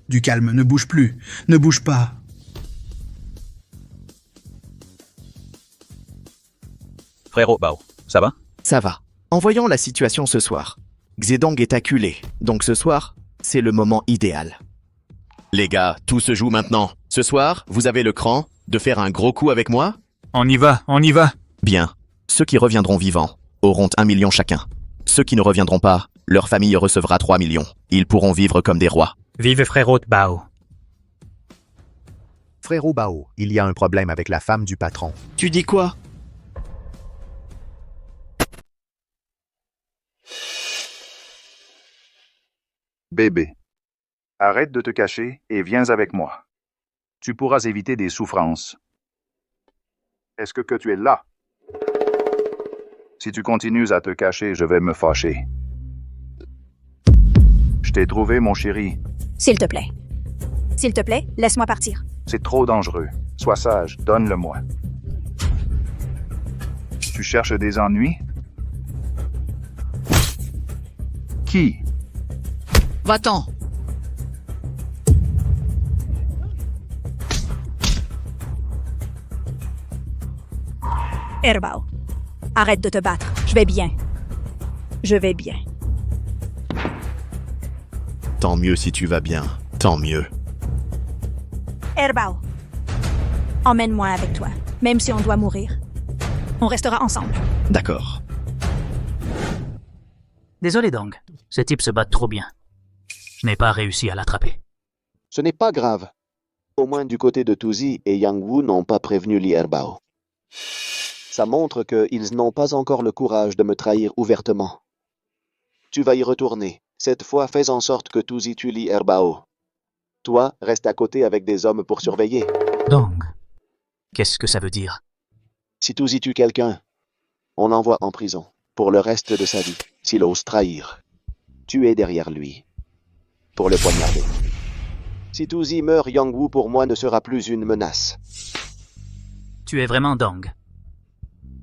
Speaker 14: Du calme, ne bouge plus. Ne bouge pas.
Speaker 11: Frérot Bao, ça va?
Speaker 3: Ça va. En voyant la situation ce soir, Xiedong est acculé, donc ce soir, c'est le moment idéal. Les gars, tout se joue maintenant. Ce soir, vous avez le cran de faire un gros coup avec moi?
Speaker 2: On y va, on y va.
Speaker 3: Bien. Ceux qui reviendront vivants auront 1 million chacun. Ceux qui ne reviendront pas, leur famille recevra 3 millions. Ils pourront vivre comme des rois.
Speaker 2: Vive frérot Bao.
Speaker 1: Frérot Bao, il y a un problème avec la femme du patron.
Speaker 3: Tu dis quoi?
Speaker 5: Bébé, arrête de te cacher et viens avec moi. Tu pourras éviter des souffrances. Est-ce que tu es là? Si tu continues à te cacher, je vais me fâcher. Je t'ai trouvé, mon chéri.
Speaker 7: S'il te plaît. S'il te plaît, laisse-moi partir.
Speaker 5: C'est trop dangereux. Sois sage, donne-le-moi. Tu cherches des ennuis? Qui?
Speaker 6: Va-t'en.
Speaker 7: Herbao, arrête de te battre. Je vais bien. Je vais bien.
Speaker 3: Tant mieux si tu vas bien. Tant mieux.
Speaker 7: Herbao, emmène-moi avec toi, même si on doit mourir. On restera ensemble.
Speaker 3: D'accord.
Speaker 2: Désolé Dong, ce type se bat trop bien. Je n'ai pas réussi à l'attraper.
Speaker 20: Ce n'est pas grave. Au moins du côté de Tuzi et Yang Wu n'ont pas prévenu Li Herbao. Ça montre qu'ils n'ont pas encore le courage de me trahir ouvertement. Tu vas y retourner. Cette fois, fais en sorte que Tuzi tue Li Herbao. Toi, reste à côté avec des hommes pour surveiller.
Speaker 2: Dong, qu'est-ce que ça veut dire?
Speaker 20: Si Tuzi tue quelqu'un, on l'envoie en prison pour le reste de sa vie, s'il ose trahir. Tu es derrière lui, pour le poignarder. Si Tuzi meurt, Yang Wu pour moi ne sera plus une menace.
Speaker 2: Tu es vraiment Dong.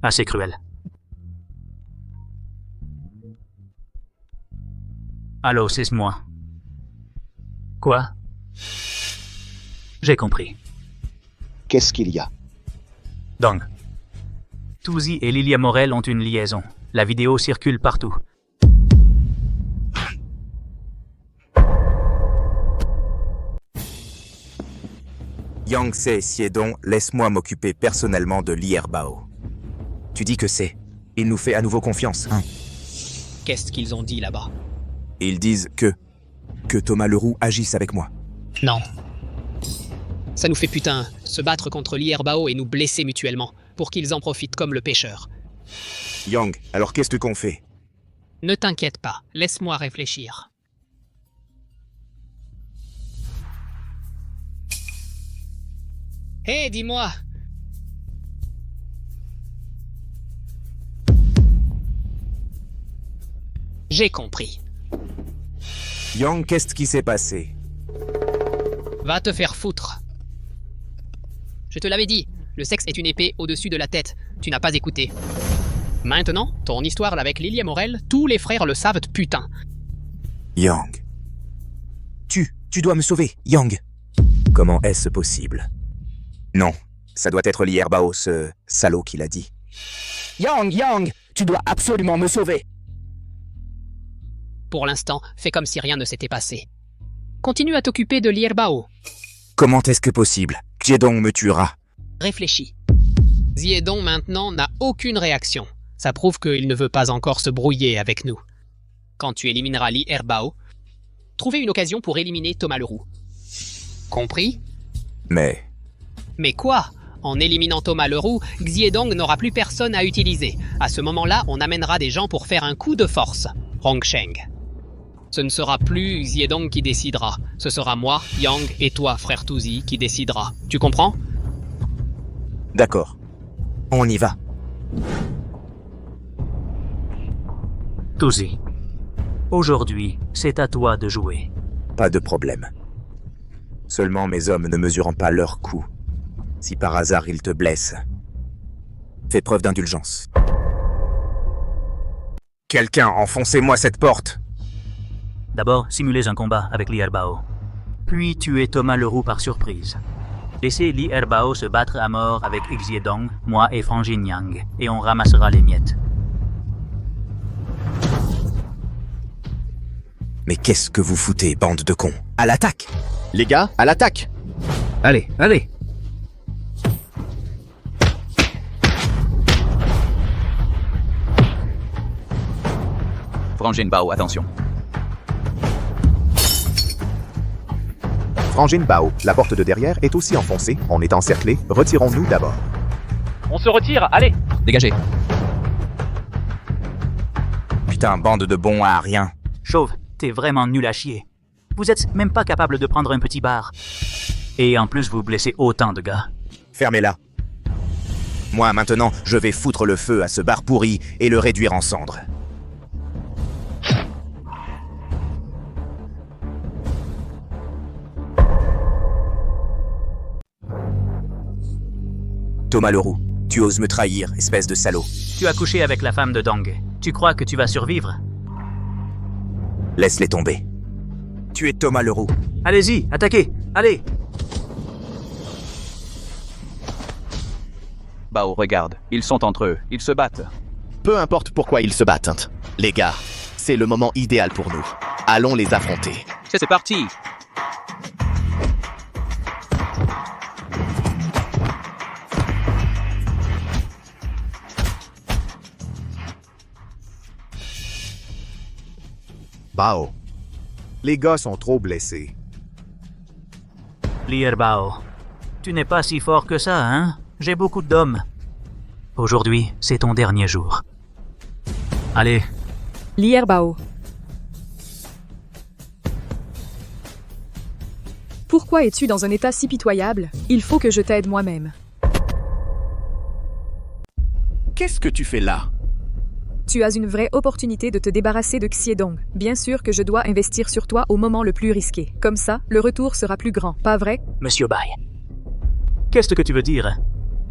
Speaker 2: Assez cruel. Allô, c'est moi. Quoi? J'ai compris.
Speaker 20: Qu'est-ce qu'il y a?
Speaker 2: Dong. Tuzi et Lilia Morel ont une liaison. La vidéo circule partout.
Speaker 13: Yang Se Siedong, laisse-moi m'occuper personnellement de Li Herbao. Tu dis que c'est. Il nous fait à nouveau confiance, hein?
Speaker 18: Qu'est-ce qu'ils ont dit là-bas?
Speaker 13: Ils disent que Thomas Leroux agisse avec moi.
Speaker 18: Non. Ça nous fait putain se battre contre Li Herbao et nous blesser mutuellement, pour qu'ils en profitent comme le pêcheur.
Speaker 13: Yang, alors qu'est-ce qu'on fait?
Speaker 18: Ne t'inquiète pas, laisse-moi réfléchir. Hé, dis-moi! J'ai compris.
Speaker 13: Yang, qu'est-ce qui s'est passé?
Speaker 18: Va te faire foutre. Je te l'avais dit, le sexe est une épée au-dessus de la tête. Tu n'as pas écouté. Maintenant, ton histoire avec Lilia Morel, tous les frères le savent, putain.
Speaker 13: Yang. Tu dois me sauver, Yang. Comment est-ce possible? Non, ça doit être Li Herbao, ce salaud qui l'a dit.
Speaker 8: Yang, tu dois absolument me sauver.
Speaker 18: Pour l'instant, fais comme si rien ne s'était passé. Continue à t'occuper de Li Herbao.
Speaker 13: Comment est-ce que possible? Jiedong me tuera.
Speaker 18: Réfléchis. Jiedong maintenant n'a aucune réaction. Ça prouve qu'il ne veut pas encore se brouiller avec nous. Quand tu élimineras Li Herbao, trouvez une occasion pour éliminer Thomas Leroux. Compris?
Speaker 13: Mais
Speaker 18: quoi? En éliminant Thomas Leroux, Jiedong n'aura plus personne à utiliser. À ce moment-là, on amènera des gens pour faire un coup de force. Rongsheng. Ce ne sera plus Jiedong qui décidera. Ce sera moi, Yang et toi, frère Tuzi, qui décidera. Tu comprends?
Speaker 13: D'accord. On y va.
Speaker 2: Tuzi, aujourd'hui, c'est à toi de jouer.
Speaker 13: Pas de problème. Seulement mes hommes ne mesurant pas leur coup. Si par hasard ils te blessent, fais preuve d'indulgence. Quelqu'un, enfoncez-moi cette porte!
Speaker 2: D'abord, simulez un combat avec Li Herbao. Puis tuez Thomas Leroux par surprise. Laissez Li Herbao se battre à mort avec Jiedong, moi et Frangin Yang, et on ramassera les miettes.
Speaker 13: Mais qu'est-ce que vous foutez, bande de cons? À l'attaque!
Speaker 3: Les gars, à l'attaque!
Speaker 11: Allez, allez!
Speaker 15: Frangine Bao, attention.
Speaker 1: Frangine Bao, la porte de derrière est aussi enfoncée, on est encerclé, retirons-nous d'abord.
Speaker 17: On se retire, allez.
Speaker 6: Dégagez.
Speaker 13: Putain, bande de bons à rien.
Speaker 2: Chauve, t'es vraiment nul à chier. Vous êtes même pas capable de prendre un petit bar. Et en plus, vous blessez autant de gars.
Speaker 13: Fermez-la. Moi, maintenant, je vais foutre le feu à ce bar pourri et le réduire en cendres. Thomas Leroux, tu oses me trahir, espèce de salaud.
Speaker 2: Tu as couché avec la femme de Dong. Tu crois que tu vas survivre?
Speaker 13: Laisse-les tomber. Tu es Thomas Leroux.
Speaker 2: Allez-y, attaquez, allez!
Speaker 15: Bao, regarde, ils sont entre eux, ils se battent.
Speaker 3: Peu importe pourquoi ils se battent, hein. Les gars, c'est le moment idéal pour nous. Allons les affronter.
Speaker 15: C'est parti.
Speaker 1: Bao. Les gars sont trop blessés.
Speaker 2: Li Bao, tu n'es pas si fort que ça, hein? J'ai beaucoup d'hommes. Aujourd'hui, c'est ton dernier jour. Allez.
Speaker 9: Li Bao. Pourquoi es-tu dans un état si pitoyable? Il faut que je t'aide moi-même.
Speaker 3: Qu'est-ce que tu fais là?
Speaker 9: Tu as une vraie opportunité de te débarrasser de Xiedong. Bien sûr que je dois investir sur toi au moment le plus risqué. Comme ça, le retour sera plus grand, pas vrai?
Speaker 2: Monsieur Bai, qu'est-ce que tu veux dire?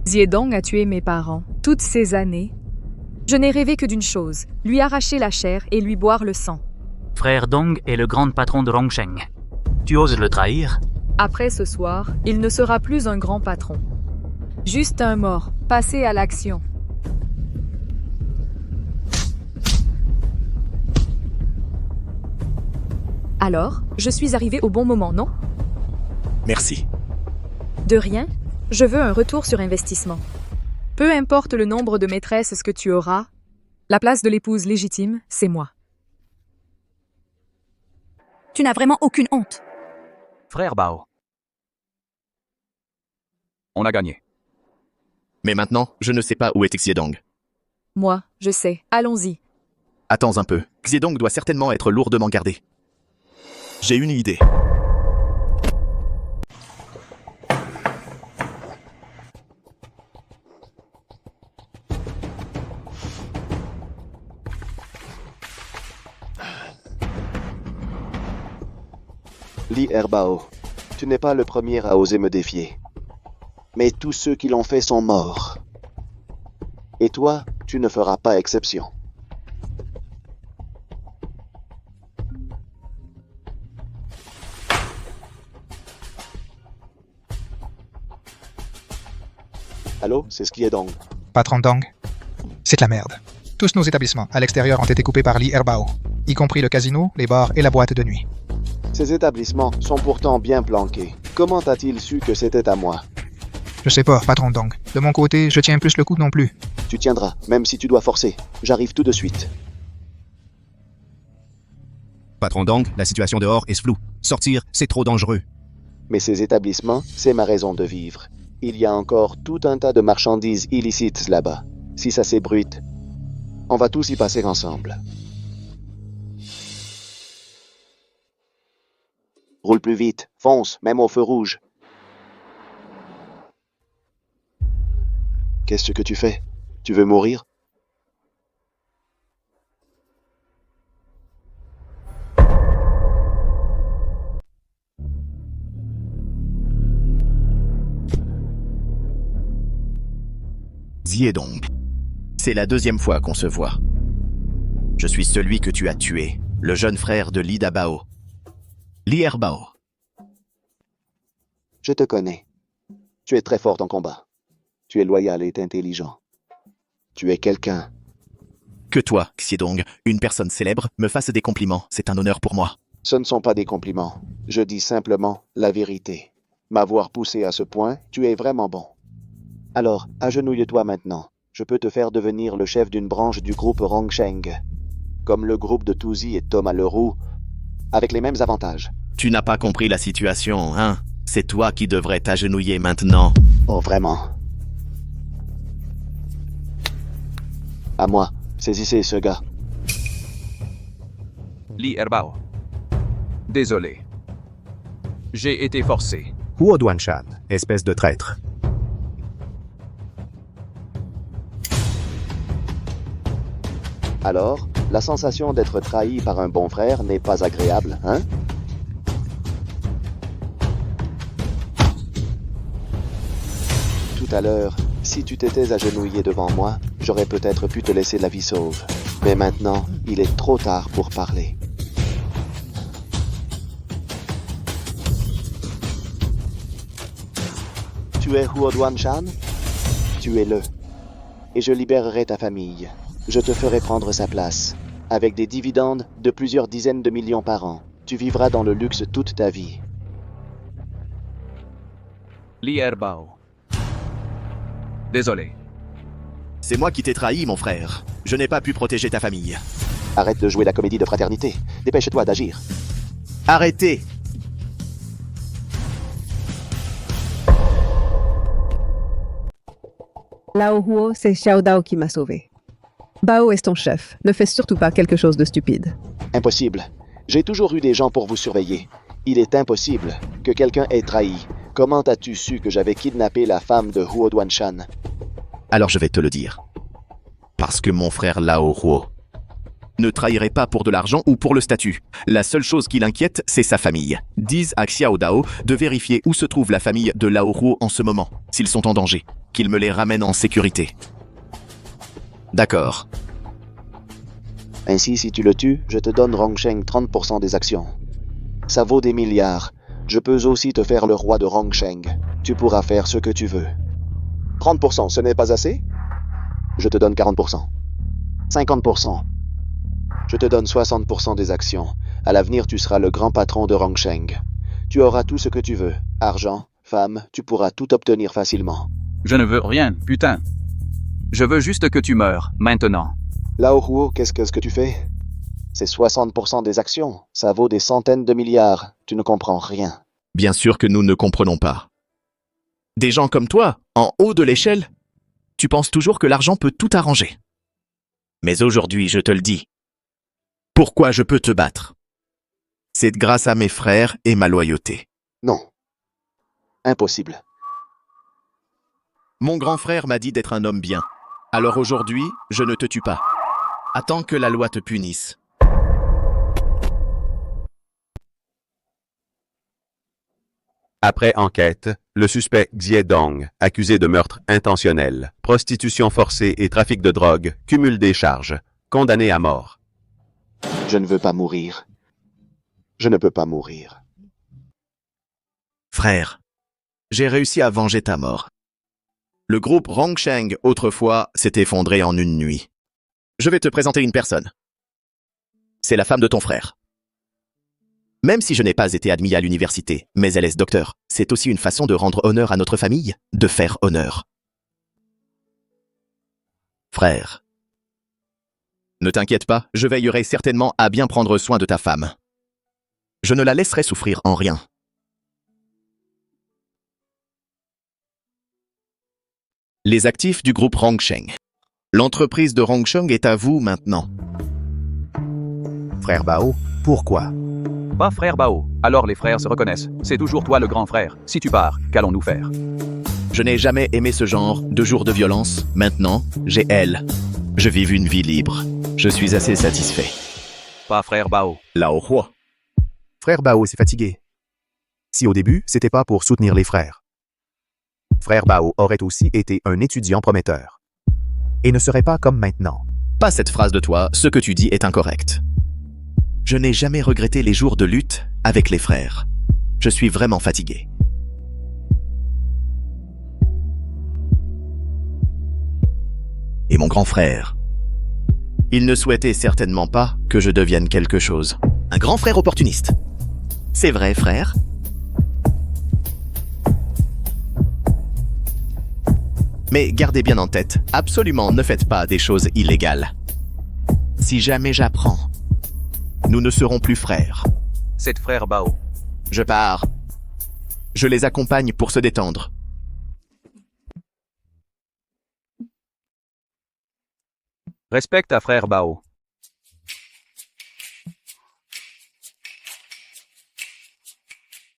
Speaker 9: Xiedong a tué mes parents. Toutes ces années, je n'ai rêvé que d'une chose, lui arracher la chair et lui boire le sang.
Speaker 2: Frère Dong est le grand patron de Rongsheng. Tu oses le trahir?
Speaker 9: Après ce soir, il ne sera plus un grand patron. Juste un mort, passé à l'action. Alors, je suis arrivé au bon moment, non?
Speaker 3: Merci.
Speaker 9: De rien, je veux un retour sur investissement. Peu importe le nombre de maîtresses que tu auras, la place de l'épouse légitime, c'est moi.
Speaker 7: Tu n'as vraiment aucune honte.
Speaker 15: Frère Bao. On a gagné.
Speaker 3: Mais maintenant, je ne sais pas où est Xiedong.
Speaker 9: Moi, je sais. Allons-y.
Speaker 3: Attends un peu. Xiedong doit certainement être lourdement gardé. J'ai une idée.
Speaker 20: Li Bao, tu n'es pas le premier à oser me défier. Mais tous ceux qui l'ont fait sont morts. Et toi, tu ne feras pas exception. Allô, c'est ce qui est donc.
Speaker 4: Patron Dong, c'est de la merde. Tous nos établissements à l'extérieur ont été coupés par Li Bao, y compris le casino, les bars et la boîte de nuit.
Speaker 20: Ces établissements sont pourtant bien planqués. Comment a-t-il su que c'était à moi?
Speaker 4: Je sais pas, patron Dong. De mon côté, je tiens plus le coup non plus.
Speaker 20: Tu tiendras, même si tu dois forcer. J'arrive tout de suite.
Speaker 11: Patron Dong, la situation dehors est floue. Sortir, c'est trop dangereux.
Speaker 20: Mais ces établissements, c'est ma raison de vivre. Il y a encore tout un tas de marchandises illicites là-bas. Si ça s'ébruite, on va tous y passer ensemble. Roule plus vite, fonce, même au feu rouge. Qu'est-ce que tu fais? Tu veux mourir?
Speaker 3: Xiedong. C'est la deuxième fois qu'on se voit. Je suis celui que tu as tué, le jeune frère de Li Bao. Li Bao.
Speaker 20: Je te connais. Tu es très fort en combat. Tu es loyal et intelligent. Tu es quelqu'un.
Speaker 3: Que toi, Xiedong, une personne célèbre, me fasse des compliments, c'est un honneur pour moi.
Speaker 20: Ce ne sont pas des compliments. Je dis simplement la vérité. M'avoir poussé à ce point, tu es vraiment bon. Alors, agenouille-toi maintenant. Je peux te faire devenir le chef d'une branche du groupe Rongsheng. comme le groupe de Tuzi et Thomas Leroux, avec les mêmes avantages.
Speaker 3: Tu n'as pas compris la situation, hein? C'est toi qui devrais t'agenouiller maintenant.
Speaker 20: Oh, vraiment? À moi. Saisissez ce gars.
Speaker 15: Lee Erbao. Désolé. J'ai été forcé.
Speaker 1: Huo Duanshan, espèce de traître.
Speaker 20: Alors, la sensation d'être trahi par un bon frère n'est pas agréable, hein? Tout à l'heure, si tu t'étais agenouillé devant moi, j'aurais peut-être pu te laisser la vie sauve. Mais maintenant, il est trop tard pour parler. Tu es Huo Duanshan? Tu es le. Et je libérerai ta famille. Je te ferai prendre sa place. Avec des dividendes de plusieurs dizaines de millions par an. Tu vivras dans le luxe toute ta vie.
Speaker 15: Lee Erbao. Désolé.
Speaker 3: C'est moi qui t'ai trahi, mon frère. Je n'ai pas pu protéger ta famille.
Speaker 20: Arrête de jouer la comédie de fraternité. Dépêche-toi d'agir.
Speaker 3: Arrêtez!
Speaker 10: Lao Huo, c'est Xiao Dao qui m'a sauvé. Bao est ton chef. Ne fais surtout pas quelque chose de stupide.
Speaker 20: Impossible. J'ai toujours eu des gens pour vous surveiller. Il est impossible que quelqu'un ait trahi. Comment as-tu su que j'avais kidnappé la femme de Huo Duanshan?
Speaker 3: Alors je vais te le dire. Parce que mon frère Lao Huo ne trahirait pas pour de l'argent ou pour le statut. La seule chose qui l'inquiète, c'est sa famille. Dis à Xiao Dao de vérifier où se trouve la famille de Lao Huo en ce moment, s'ils sont en danger. Qu'il me les ramène en sécurité. D'accord.
Speaker 20: Ainsi, si tu le tues, je te donne Rongsheng 30% des actions. Ça vaut des milliards. Je peux aussi te faire le roi de Rongsheng. Tu pourras faire ce que tu veux. 30%, ce n'est pas assez? Je te donne 40%. 50%. Je te donne 60% des actions. À l'avenir, tu seras le grand patron de Rongsheng. Tu auras tout ce que tu veux. Argent, femme, tu pourras tout obtenir facilement.
Speaker 15: Je ne veux rien, putain. Je veux juste que tu meurs, maintenant.
Speaker 20: Lao Huo, qu'est-ce que tu fais? C'est 60% des actions. Ça vaut des centaines de milliards. Tu ne comprends rien.
Speaker 3: Bien sûr que nous ne comprenons pas. Des gens comme toi, en haut de l'échelle, tu penses toujours que l'argent peut tout arranger. Mais aujourd'hui, je te le dis. Pourquoi je peux te battre? C'est grâce à mes frères et ma loyauté.
Speaker 20: Non. Impossible.
Speaker 3: Mon grand frère m'a dit d'être un homme bien. Alors aujourd'hui, je ne te tue pas. Attends que la loi te punisse.
Speaker 22: Après enquête, le suspect Xie Dong, accusé de meurtre intentionnel, prostitution forcée et trafic de drogue, cumule des charges, condamné à mort.
Speaker 20: Je ne veux pas mourir. Je ne peux pas mourir.
Speaker 3: Frère, j'ai réussi à venger ta mort. Le groupe Rongsheng, autrefois, s'est effondré en une nuit. Je vais te présenter une personne. C'est la femme de ton frère. Même si je n'ai pas été admis à l'université, mais elle est docteur, c'est aussi une façon de rendre honneur à notre famille, de faire honneur. Frère, ne t'inquiète pas, je veillerai certainement à bien prendre soin de ta femme. Je ne la laisserai souffrir en rien. Les actifs du groupe Rongsheng. L'entreprise de Rongsheng est à vous maintenant.
Speaker 1: Frère Bao, pourquoi?
Speaker 15: Pas frère Bao. Alors les frères se reconnaissent. C'est toujours toi le grand frère. Si tu pars, qu'allons-nous faire?
Speaker 3: Je n'ai jamais aimé ce genre de jour de violence. Maintenant, j'ai elle. Je vis une vie libre. Je suis assez satisfait.
Speaker 15: Pas frère Bao.
Speaker 3: Lao Huo.
Speaker 1: Frère Bao s'est fatigué. Si au début, c'était pas pour soutenir les frères. Frère Bao aurait aussi été un étudiant prometteur. Et ne serait pas comme maintenant.
Speaker 3: Pas cette phrase de toi, ce que tu dis est incorrect. Je n'ai jamais regretté les jours de lutte avec les frères. Je suis vraiment fatigué. Et mon grand frère, il ne souhaitait certainement pas que je devienne quelque chose. Un grand frère opportuniste. C'est vrai, frère? Mais gardez bien en tête, absolument ne faites pas des choses illégales. Si jamais j'apprends, nous ne serons plus frères.
Speaker 15: C'est frère Bao.
Speaker 3: Je pars. Je les accompagne pour se détendre.
Speaker 15: Respecte ta frère Bao.